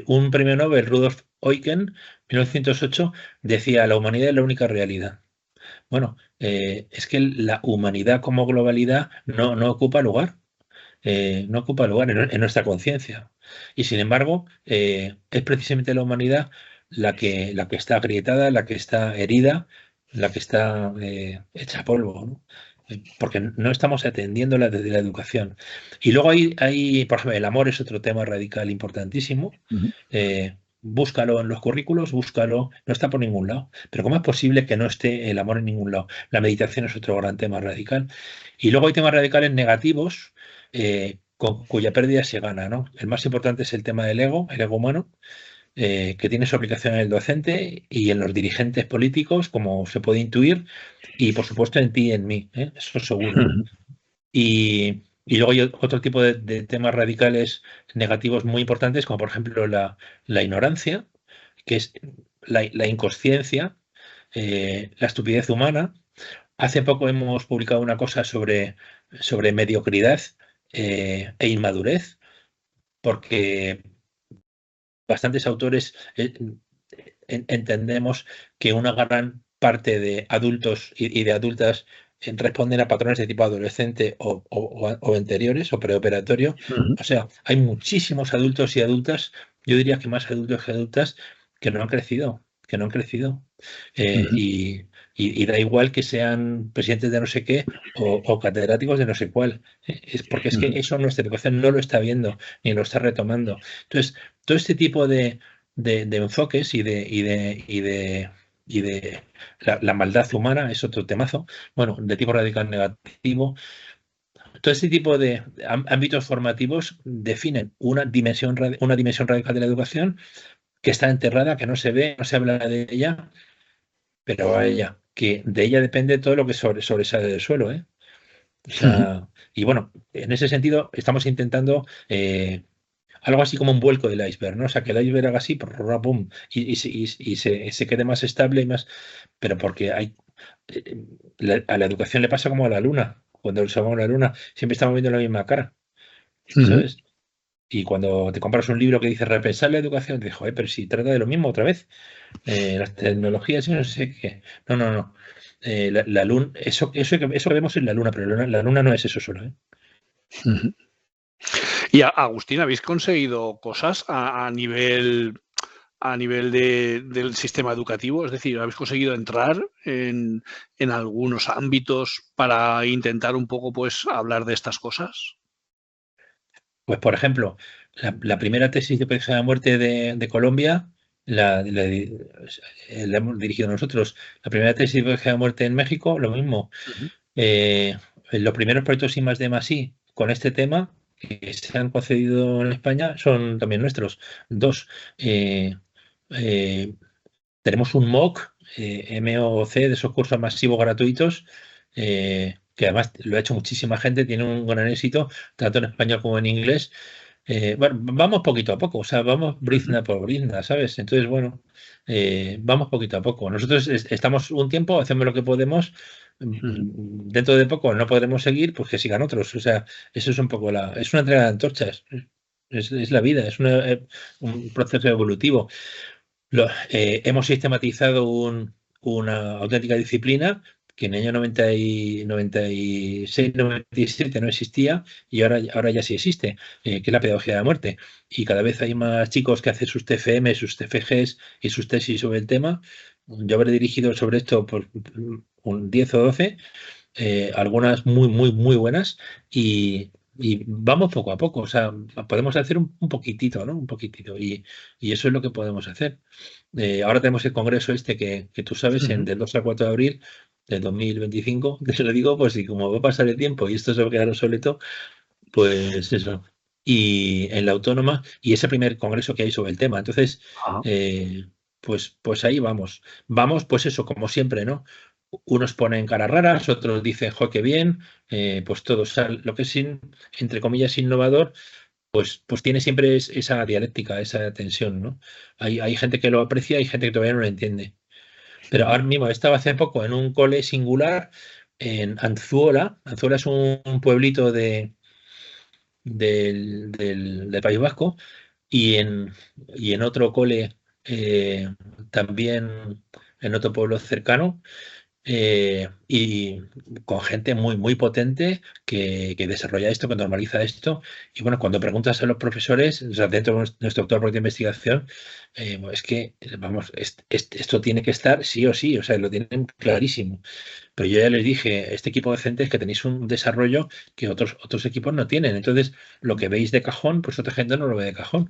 un premio Nobel, Rudolf Eucken, 1908, decía: la humanidad es la única realidad. Bueno, es que la humanidad como globalidad no ocupa lugar. No ocupa lugar en nuestra conciencia. Y sin embargo, es precisamente la humanidad la que está agrietada, la que está herida, la que está hecha polvo, ¿no? Porque no estamos atendiéndola desde la educación. Y luego por ejemplo, el amor es otro tema radical importantísimo. Búscalo en los currículos, búscalo, no está por ningún lado. Pero ¿cómo es posible que no esté el amor en ningún lado? La meditación es otro gran tema radical. Y luego hay temas radicales negativos, con cuya pérdida se gana, ¿no? El más importante es el tema del ego, el ego humano, que tiene su aplicación en el docente y en los dirigentes políticos, como se puede intuir, y por supuesto en ti y en mí, eso seguro, ¿no? Y luego hay otro tipo de temas radicales negativos muy importantes, como por ejemplo la ignorancia, que es la inconsciencia, la estupidez humana. Hace poco hemos publicado una cosa sobre mediocridad e inmadurez, porque bastantes autores entendemos que una gran parte de adultos y de adultas responden a patrones de tipo adolescente o anteriores o preoperatorio. O sea, hay muchísimos adultos y adultas, yo diría que más adultos que adultas, que no han crecido, que no han crecido. Y da igual que sean presidentes de no sé qué o catedráticos de no sé cuál. Es porque es que eso nuestra educación no lo está viendo ni lo está retomando. Entonces, todo este tipo de enfoques y de la maldad humana es otro temazo, bueno, de tipo radical negativo. Todo este tipo de ámbitos formativos definen una dimensión radical de la educación que está enterrada, que no se ve, no se habla de ella, pero a ella, que de ella depende todo lo que sobresale del suelo, ¿eh? O sea, y bueno, en ese sentido estamos intentando algo así como un vuelco del iceberg, ¿no? O sea, que el iceberg haga así, pum, y se quede más estable y más. Pero porque a la educación le pasa como a la luna. Cuando se va a la luna, siempre estamos viendo la misma cara, ¿sabes? Y cuando te compras un libro que dice repensar la educación, te dices, joder, pero si trata de lo mismo otra vez. Las tecnologías y no sé qué. No. La luna, eso que vemos es la luna, pero la luna no es eso solo, ¿eh? Y Agustín, ¿habéis conseguido cosas a nivel del sistema educativo? Es decir, ¿habéis conseguido entrar en algunos ámbitos para intentar un poco pues hablar de estas cosas? Pues, por ejemplo, la primera tesis de presa de muerte de Colombia la hemos dirigido nosotros. La primera tesis de presa de muerte en México, lo mismo. Los primeros proyectos I+D+I con este tema que se han concedido en España son también nuestros. Dos. Tenemos un MOOC, MOOC, de esos cursos masivos gratuitos, que además lo ha hecho muchísima gente, tiene un gran éxito, tanto en español como en inglés. Bueno, vamos poquito a poco, o sea, vamos brizna por brizna, ¿sabes? Entonces, bueno, vamos poquito a poco. Nosotros estamos un tiempo, hacemos lo que podemos. Dentro de poco no podremos seguir, pues que sigan otros. O sea, eso es un poco es una entrega de antorchas. Es la vida, es un proceso evolutivo. Hemos sistematizado una auténtica disciplina que en el año 96, 97 no existía y ahora ya sí existe, que es la pedagogía de la muerte. Y cada vez hay más chicos que hacen sus TFM, sus TFGs y sus tesis sobre el tema. Yo habré dirigido sobre esto por un 10 o 12, algunas muy, muy, muy buenas, y y vamos poco a poco, o sea, podemos hacer un poquitito, ¿no? Un poquitito, y eso es lo que podemos hacer. Ahora tenemos el congreso este que tú sabes, Ujú. del 2 al 4 de abril de 2025, te lo digo, pues y como va a pasar el tiempo y esto se va a quedar obsoleto, pues eso. Y en la autónoma, y ese primer congreso que hay sobre el tema. Entonces, Ajá. pues ahí vamos. Vamos, pues eso, como siempre, ¿no? Unos ponen caras raras, otros dicen, jo, qué bien, pues todo. O sea, lo que es, entre comillas, innovador, pues tiene siempre esa dialéctica, esa tensión, ¿no? Hay gente que lo aprecia, hay gente que todavía no lo entiende. Pero Ujú. ahora mismo estaba hace poco en un cole singular en Anzuola. Anzuola es un pueblito del País Vasco y en otro cole también en otro pueblo cercano y con gente muy, muy potente que desarrolla esto, que normaliza esto. Y bueno, cuando preguntas a los profesores, o sea, dentro de nuestro doctor de investigación, es que, vamos, esto tiene que estar sí o sí, o sea, lo tienen clarísimo. Pero yo ya les dije, este equipo docente es que tenéis un desarrollo que otros equipos no tienen. Entonces, lo que veis de cajón, pues otra gente no lo ve de cajón.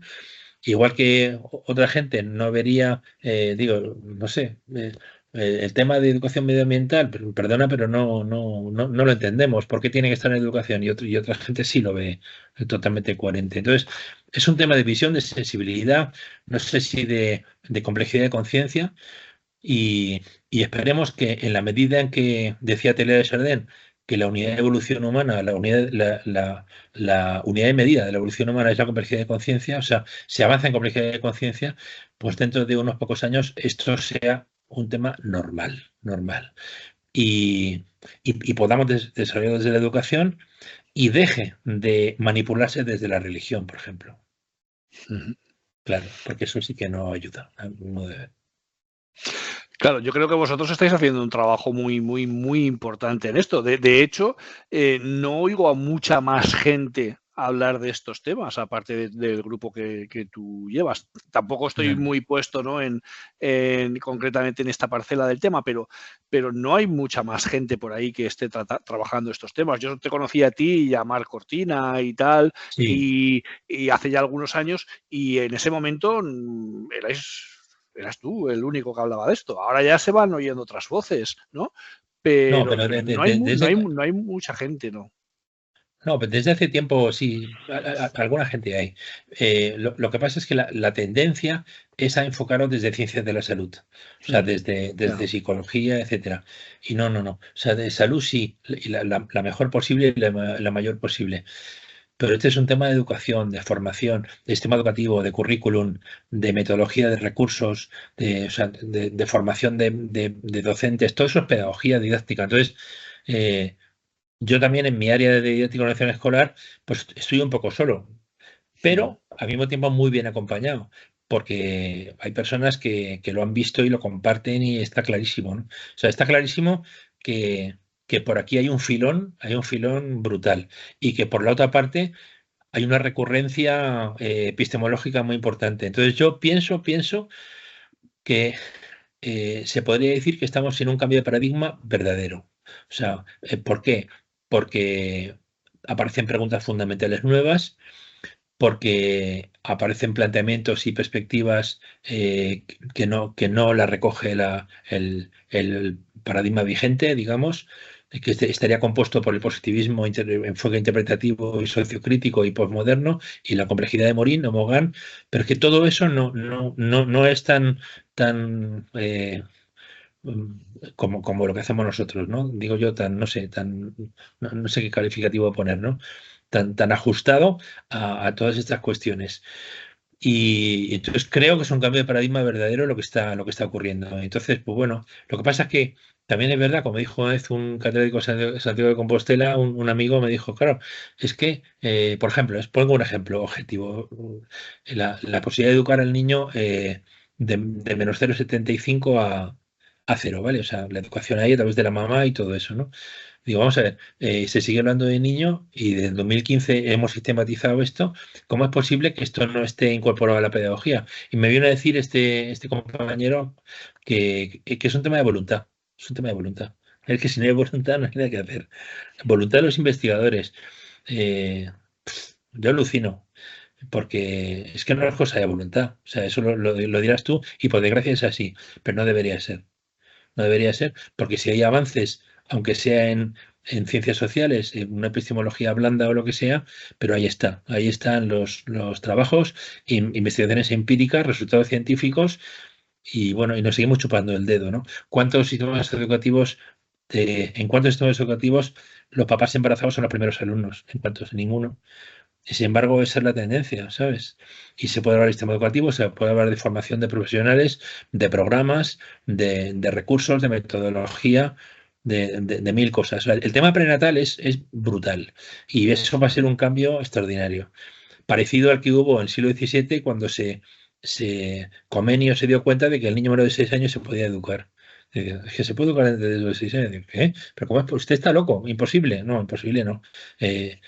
Igual que otra gente no vería, digo, no sé, el tema de educación medioambiental, perdona, pero no lo entendemos. ¿Por qué tiene que estar en educación? Y otra gente sí lo ve totalmente coherente. Entonces, es un tema de visión, de sensibilidad, no sé si de complejidad de conciencia, y esperemos que en la medida en que decía Teilhard de Chardin que la unidad de evolución humana, la unidad de medida de la evolución humana es la complejidad de conciencia, o sea, se avanza en complejidad de conciencia, pues dentro de unos pocos años esto sea un tema normal, normal. Y podamos desarrollar desde la educación y deje de manipularse desde la religión, por ejemplo. Ujú. Claro, porque eso sí que no ayuda a mi modo de ver. Claro, yo creo que vosotros estáis haciendo un trabajo muy, muy, muy importante en esto. De hecho, no oigo a mucha más gente hablar de estos temas, aparte del grupo que tú llevas. Tampoco estoy No, muy puesto, ¿no? Concretamente en esta parcela del tema, pero no hay mucha más gente por ahí que esté trabajando estos temas. Yo te conocí a ti y a Marc Cortina y tal, sí. y hace ya algunos años, y en ese momento eras tú el único que hablaba de esto. Ahora ya se van oyendo otras voces, ¿no? No, Pero, pero pero no hay, no hay mucha gente, ¿no? no, pero desde hace tiempo sí, alguna gente hay. Lo que pasa es que la tendencia es a enfocarlo desde ciencias de la salud, o sea, Mm, desde ya. psicología, etcétera. Y no. O sea, de salud sí, y la mejor posible y la mayor posible. Pero este es un tema de educación, de formación, de sistema educativo, de currículum, de metodología de recursos, o sea, de formación de docentes, todo eso es pedagogía didáctica. Entonces, eh, yo también en mi área de didáctica de orientación escolar, pues estoy un poco solo, Mm. pero al mismo tiempo muy bien acompañado, porque hay personas que lo han visto y lo comparten y está clarísimo, ¿no? O sea, está clarísimo que por aquí hay un filón brutal, y que por la otra parte hay una recurrencia epistemológica muy importante. Entonces yo pienso que se podría decir que estamos en un cambio de paradigma verdadero. O sea, ¿por qué? Porque aparecen preguntas fundamentales nuevas, porque aparecen planteamientos y perspectivas que no la recoge el paradigma vigente, digamos, que estaría compuesto por el positivismo, enfoque interpretativo y sociocrítico y posmoderno, y la complejidad de Morin o Mogan, pero que todo eso no es tan como lo que hacemos nosotros, ¿no? Digo yo, no sé, no sé qué calificativo poner, ¿no? Tan ajustado a todas estas cuestiones. Y entonces creo que es un cambio de paradigma verdadero lo que está ocurriendo. Entonces, pues bueno, lo que pasa es que también es verdad, como dijo una vez un catedrático de Santiago de Compostela, un amigo me dijo, claro, es que, por ejemplo, les pongo un ejemplo objetivo, la posibilidad de educar al niño de menos 0,75 a cero, ¿vale? O sea, la educación ahí a través de la mamá y todo eso, ¿no? Digo, vamos a ver, se sigue hablando de niño y desde el 2015 hemos sistematizado esto. ¿Cómo es posible que esto no esté incorporado a la pedagogía? Y me viene a decir este compañero que es un tema de voluntad. Es un tema de voluntad. Es que si no hay voluntad no hay nada que hacer. Voluntad de los investigadores. Yo alucino, porque es que no es cosa de voluntad. O sea, eso lo dirás tú y por desgracia es así, pero no debería ser. No debería ser, porque si hay avances, aunque sea en ciencias sociales, en una epistemología blanda o lo que sea, pero ahí están los trabajos, investigaciones empíricas, resultados científicos, y bueno, y nos seguimos chupando el dedo, ¿no? ¿Cuántos sistemas educativos, en cuántos sistemas educativos los papás embarazados son los primeros alumnos? ¿En cuántos? En ninguno. Y sin embargo, esa es la tendencia, ¿sabes? Y se puede hablar de sistema educativo, se puede hablar de formación de profesionales, de programas, de recursos, de metodología, de mil cosas. O sea, el tema prenatal es brutal y eso va a ser un cambio extraordinario. Parecido al que hubo en el siglo XVII cuando Comenio se dio cuenta de que el niño menor de 6 años se podía educar. Es que se puede educar desde los 6 años. Digo, ¿qué? ¿Pero cómo es? ¿Usted está loco? Imposible. No, imposible no. Eh,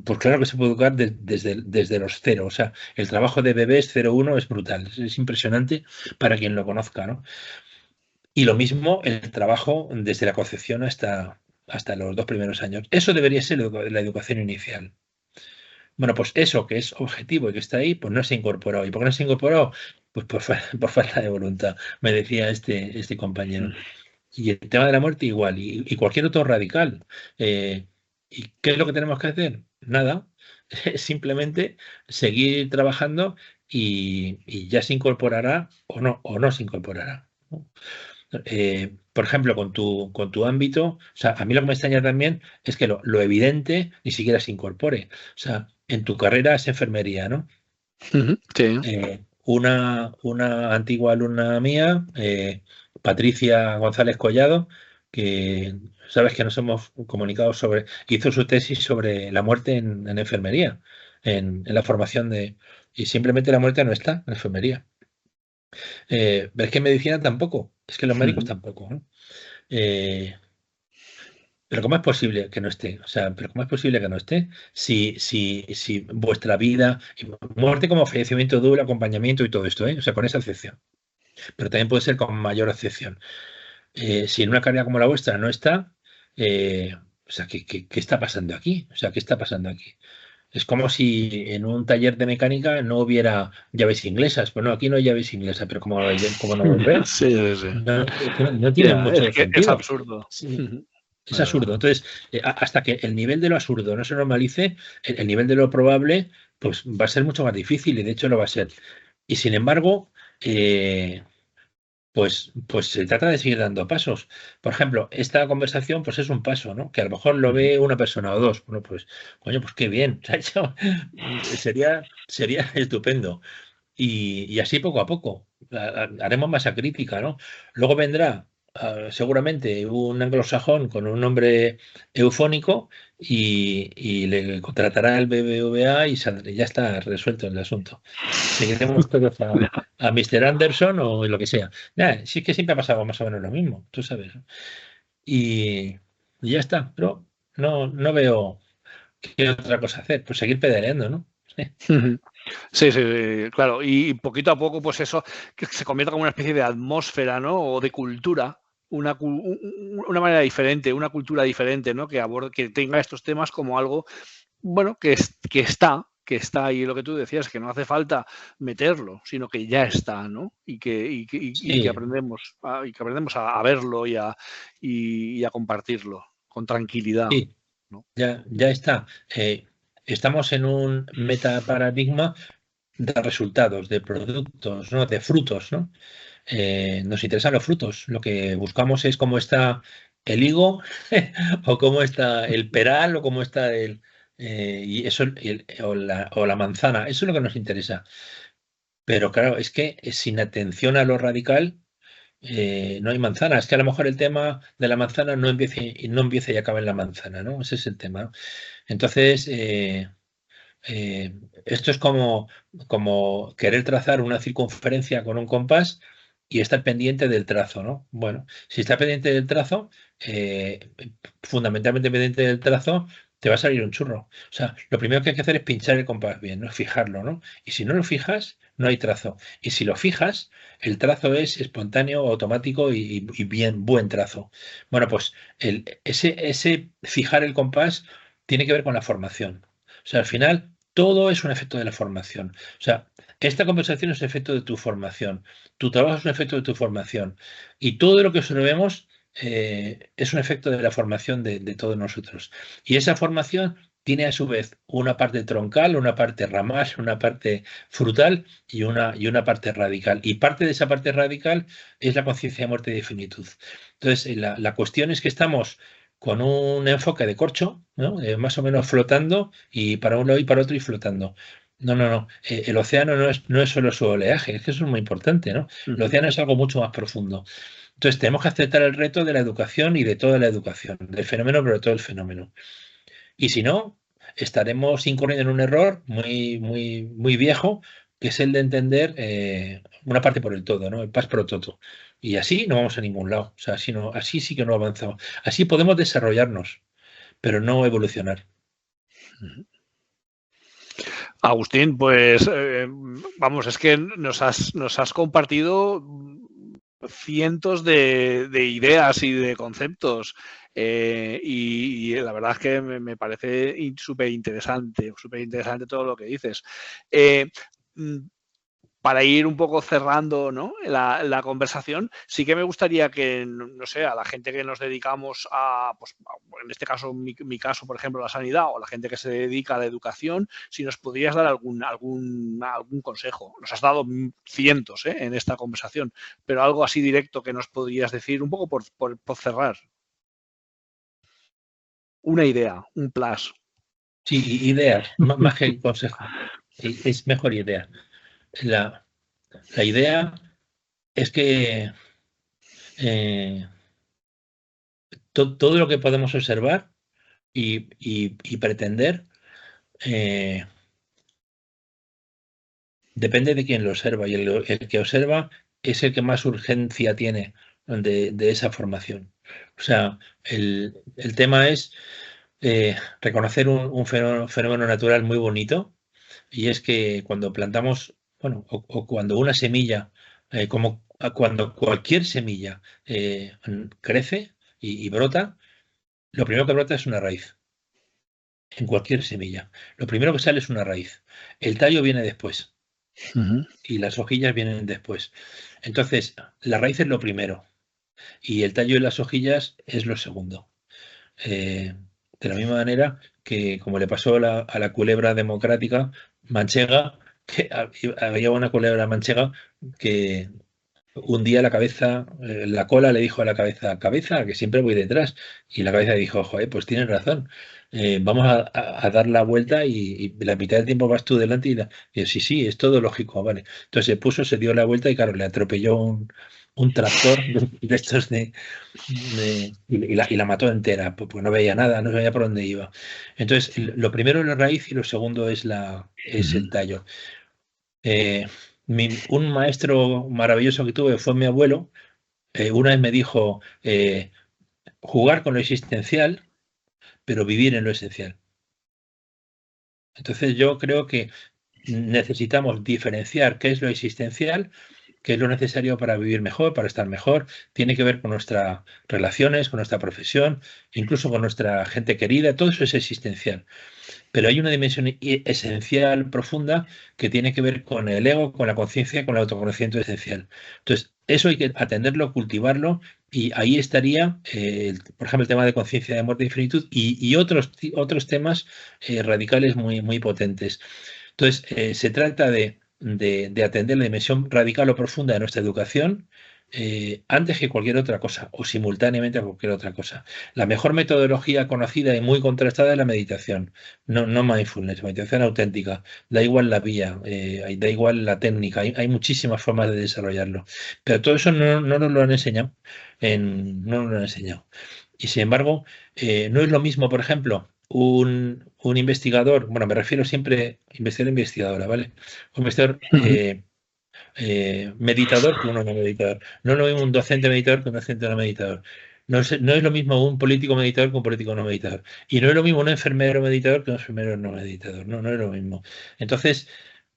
pues claro que se puede educar desde los cero. O sea, el trabajo de bebés 0-1 es brutal. Es impresionante para quien lo conozca, ¿no? Y lo mismo el trabajo desde la concepción hasta los 2 primeros años. Eso debería ser la educación inicial. Bueno, pues eso que es objetivo y que está ahí, pues no se ha incorporado. ¿Y por qué no se ha incorporado? Pues por falta de voluntad, me decía este compañero. Y el tema de la muerte igual, y cualquier otro radical. ¿Y qué es lo que tenemos que hacer? Nada, es simplemente seguir trabajando y ya se incorporará o no se incorporará, ¿no? Por ejemplo, con tu ámbito, o sea, a mí lo que me extraña también es que lo evidente ni siquiera se incorpore. O sea, en tu carrera es enfermería, ¿no? Sí. Una antigua alumna mía, Patricia González Collado, que sabes que nos hemos comunicado hizo su tesis sobre la muerte en enfermería, en la formación y simplemente la muerte no está en la enfermería. Pero es que en medicina tampoco, es que los médicos tampoco, ¿no? Eh, pero ¿cómo es posible que no esté? O sea, pero ¿cómo es posible que no esté? Si vuestra vida, y muerte como fallecimiento duro, acompañamiento y todo esto, ¿eh? O sea, con esa excepción. Pero también puede ser con mayor excepción. Si en una carrera como la vuestra no está, o sea, ¿qué está pasando aquí? O sea, ¿qué está pasando aquí? Es como si en un taller de mecánica no hubiera llaves inglesas. Bueno, aquí no hay llaves inglesas, pero ¿cómo no va a haber? Sí, sí, sí. No tiene Ya, es mucho que es sentido. absurdo. Sí, es Verdad. absurdo. Entonces, hasta que el nivel de lo absurdo no se normalice, el nivel de lo probable, pues va a ser mucho más difícil y de hecho lo va a ser. Y sin embargo, pues se trata de seguir dando pasos. Por ejemplo, esta conversación pues es un paso, ¿no? Que a lo mejor lo ve una persona o dos. Bueno, pues, coño, pues qué bien. Sería estupendo. Y así poco a poco haremos masa crítica, ¿no? Luego vendrá seguramente un anglosajón con un nombre eufónico y le contratará el BBVA y ya está resuelto el asunto. Seguiremos todos a Mr. Anderson o lo que sea. Nada, sí que siempre ha pasado más o menos lo mismo, tú sabes, ¿no? Y ya está, pero no veo qué otra cosa hacer, pues seguir pedaleando, ¿no? Sí, sí, sí, claro. Y poquito a poco, pues eso, que se convierta como una especie de atmósfera, ¿no? O de cultura, una manera diferente, una cultura diferente, ¿no? Que tenga estos temas como algo, bueno, que está ahí, lo que tú decías, que no hace falta meterlo, sino que ya está, ¿no? Y que Sí, aprendemos a verlo y a compartirlo con tranquilidad, sí. ¿no? Ya está. Estamos en un metaparadigma de resultados, de productos, ¿no? De frutos, ¿no? Nos interesan los frutos. Lo que buscamos es cómo está el higo, o cómo está el peral, o cómo está y eso, o la manzana. Eso es lo que nos interesa. Pero claro, es que sin atención a lo radical, no hay manzana. Es que a lo mejor el tema de la manzana no empieza y acaba en la manzana, ¿no? Ese es el tema, ¿no? Entonces, esto es como querer trazar una circunferencia con un compás y estar pendiente del trazo, ¿no? Bueno, si estás pendiente del trazo, fundamentalmente pendiente del trazo, te va a salir un churro. O sea, lo primero que hay que hacer es pinchar el compás bien, ¿no? Fijarlo, ¿no? Y si no lo fijas, no hay trazo. Y si lo fijas, el trazo es espontáneo, automático y bien, buen trazo. Bueno, pues ese fijar el compás tiene que ver con la formación. O sea, al final todo es un efecto de la formación. O sea, esta conversación es un efecto de tu formación, tu trabajo es un efecto de tu formación y todo lo que observemos es un efecto de la formación de todos nosotros. Y esa formación tiene a su vez una parte troncal, una parte ramal, una parte frutal y una parte radical. Y parte de esa parte radical es la conciencia de muerte y de finitud. Entonces, la cuestión es que estamos con un enfoque de corcho, ¿no? Más o menos flotando y para un lado y para otro y flotando. No, no, no. El océano no es solo su oleaje, es que eso es muy importante, ¿no? El océano es algo mucho más profundo. Entonces tenemos que aceptar el reto de la educación y de toda la educación, del fenómeno, pero de todo el fenómeno. Y si no, estaremos incurriendo en un error muy, muy, muy viejo, que es el de entender una parte por el todo, ¿no? El paz pro toto. Y así no vamos a ningún lado. O sea, así sí que no avanzamos. Así podemos desarrollarnos, pero no evolucionar. Agustín, pues vamos, es que nos has compartido cientos de ideas y de conceptos y la verdad es que me parece súper interesante todo lo que dices. Para ir un poco cerrando, ¿no?, la conversación, sí que me gustaría que, no sé, a la gente que nos dedicamos pues, en este caso, mi caso, por ejemplo, la sanidad, o la gente que se dedica a la educación, si nos podrías dar algún consejo. Nos has dado cientos en esta conversación, pero algo así directo que nos podrías decir, un poco por cerrar. Una idea, un plus. Sí, ideas, más que consejo. Es mejor idea. La idea es que todo lo que podemos observar y pretender depende de quién lo observa, y el que observa es el que más urgencia tiene de esa formación. O sea, el tema es reconocer un fenómeno natural muy bonito, y es que cuando plantamos, bueno, o cuando una semilla, como cuando cualquier semilla crece y brota, lo primero que brota es una raíz. En cualquier semilla. Lo primero que sale es una raíz. El tallo viene después. Y las hojillas vienen después. Entonces, la raíz es lo primero y el tallo y las hojillas es lo segundo. De la misma manera que, como le pasó a la culebra democrática manchega, que había una culebra manchega que un día la cola le dijo a la cabeza, cabeza, que siempre voy detrás. Y la cabeza dijo, joder, pues tienes razón. Vamos a dar la vuelta y la mitad del tiempo vas tú delante. Y sí, sí, es todo lógico, vale. Entonces se puso, se dio la vuelta y claro, le atropelló un tractor de estos y la mató entera, pues no veía nada, no sabía por dónde iba. Entonces, lo primero es la raíz y lo segundo es el tallo. Un maestro maravilloso que tuve fue mi abuelo. Una vez me dijo jugar con lo existencial, pero vivir en lo esencial. Entonces yo creo que necesitamos diferenciar qué es lo existencial, qué es lo necesario para vivir mejor, para estar mejor. Tiene que ver con nuestras relaciones, con nuestra profesión, incluso con nuestra gente querida. Todo eso es existencial. Pero hay una dimensión esencial, profunda, que tiene que ver con el ego, con la conciencia, con el autoconocimiento esencial. Entonces, eso hay que atenderlo, cultivarlo, y ahí estaría, por ejemplo, el tema de conciencia de muerte y infinitud y otros temas radicales muy, muy potentes. Entonces, se trata de atender la dimensión radical o profunda de nuestra educación antes que cualquier otra cosa, o simultáneamente a cualquier otra cosa. La mejor metodología conocida y muy contrastada es la meditación, no mindfulness, meditación auténtica. Da igual la vía, da igual la técnica, hay muchísimas formas de desarrollarlo. Pero todo eso no nos lo han enseñado. No nos lo han enseñado. Y sin embargo, no es lo mismo, por ejemplo, un investigador, bueno, me refiero siempre a investigadora, ¿vale? Un investigador meditador que uno no meditador. No es lo mismo un docente meditador que un docente no meditador. No es lo mismo un político meditador que un político no meditador. Y no es lo mismo un enfermero meditador que un enfermero no meditador. No es lo mismo. Entonces,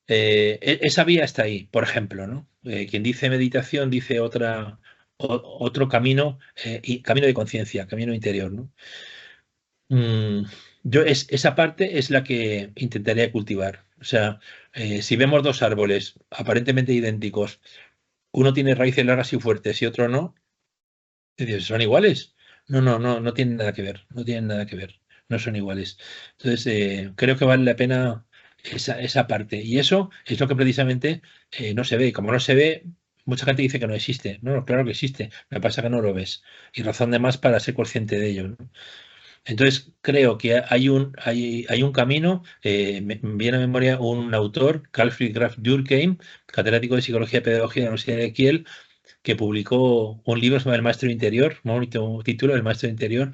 esa vía está ahí, por ejemplo, ¿no? Quien dice meditación dice otro camino, camino de conciencia, camino interior, ¿no? esa parte es la que intentaría cultivar. O sea, si vemos dos árboles aparentemente idénticos, uno tiene raíces largas y fuertes y otro no, ¿son iguales? No, no, no, no tienen nada que ver, no tienen nada que ver, no son iguales. Entonces, creo que vale la pena esa parte. Y eso es lo que precisamente no se ve. Y como no se ve, mucha gente dice que no existe. No, no, claro que existe. Me pasa que no lo ves. Y razón de más para ser consciente de ello, ¿no? Entonces, creo que hay un camino, me viene a memoria un autor, Carl Graf Durkheim, catedrático de Psicología y Pedagogía de la Universidad de Kiel, que publicó un libro sobre el maestro interior, un bonito título, El maestro interior,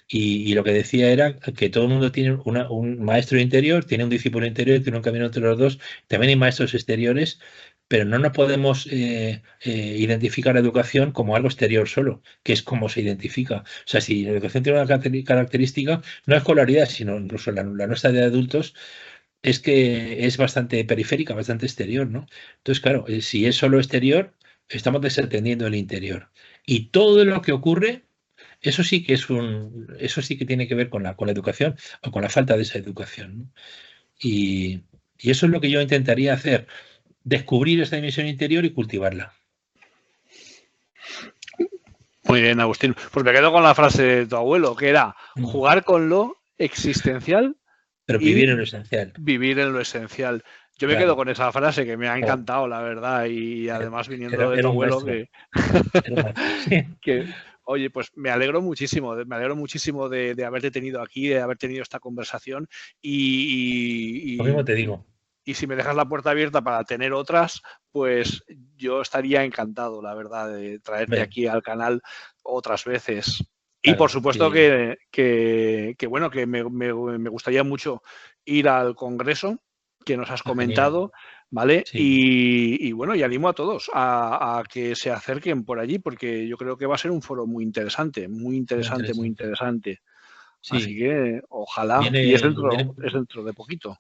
y lo que decía era que todo el mundo tiene un maestro interior, tiene un discípulo interior, tiene un camino entre los dos, también hay maestros exteriores, pero no nos podemos identificar la educación como algo exterior solo, que es como se identifica. O sea, si la educación tiene una característica, no escolaridad, sino incluso la nuestra de adultos, es que es bastante periférica, bastante exterior, ¿no? Entonces, claro, si es solo exterior, estamos desatendiendo el interior. Y todo lo que ocurre, eso sí que eso sí que tiene que ver con la educación o con la falta de esa educación, ¿no? Y eso es lo que yo intentaría hacer, descubrir esta dimensión interior y cultivarla. Muy bien, Agustín. Pues me quedo con la frase de tu abuelo, que era jugar con lo existencial, pero vivir en lo esencial. Vivir en lo esencial. Yo me quedo con esa frase que me ha encantado, la verdad, y además viniendo de tu abuelo que oye, pues me alegro muchísimo de haberte tenido aquí, de haber tenido esta conversación Lo mismo te digo. Y si me dejas la puerta abierta para tener otras, pues yo estaría encantado, la verdad, de traerte aquí al canal otras veces. Y por supuesto que bueno, que me gustaría mucho ir al congreso que nos has comentado, ¿vale? Sí. Y bueno, y animo a todos a que se acerquen por allí, porque yo creo que va a ser un foro muy interesante, muy interesante, muy interesante. Sí. Así que ojalá, y es dentro de poquito.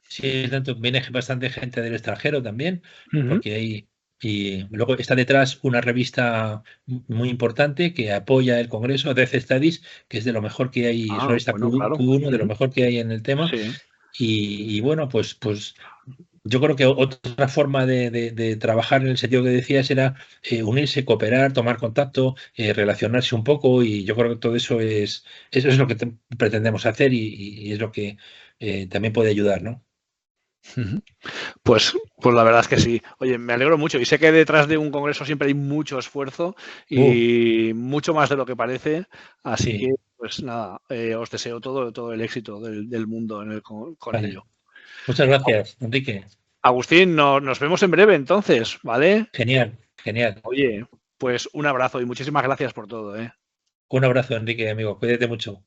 Sí, viene bastante gente del extranjero también, porque hay, y luego está detrás una revista muy importante que apoya el Congreso, Death Studies, que es de lo mejor que hay, solo está Q1, de lo mejor que hay en el tema. Sí. Y bueno, pues yo creo que otra forma de trabajar en el sentido que decías era unirse, cooperar, tomar contacto, relacionarse un poco, y yo creo que todo eso es lo que pretendemos hacer y es lo que también puede ayudar, ¿no? Pues la verdad es que sí. Oye, me alegro mucho y sé que detrás de un congreso siempre hay mucho esfuerzo y mucho más de lo que parece. Así que, pues nada, os deseo todo el éxito del mundo con ello. Muchas gracias, Enrique. Agustín, nos vemos en breve entonces, ¿vale? Genial, genial. Oye, pues un abrazo y muchísimas gracias por todo, ¿eh? Un abrazo, Enrique, amigo. Cuídate mucho.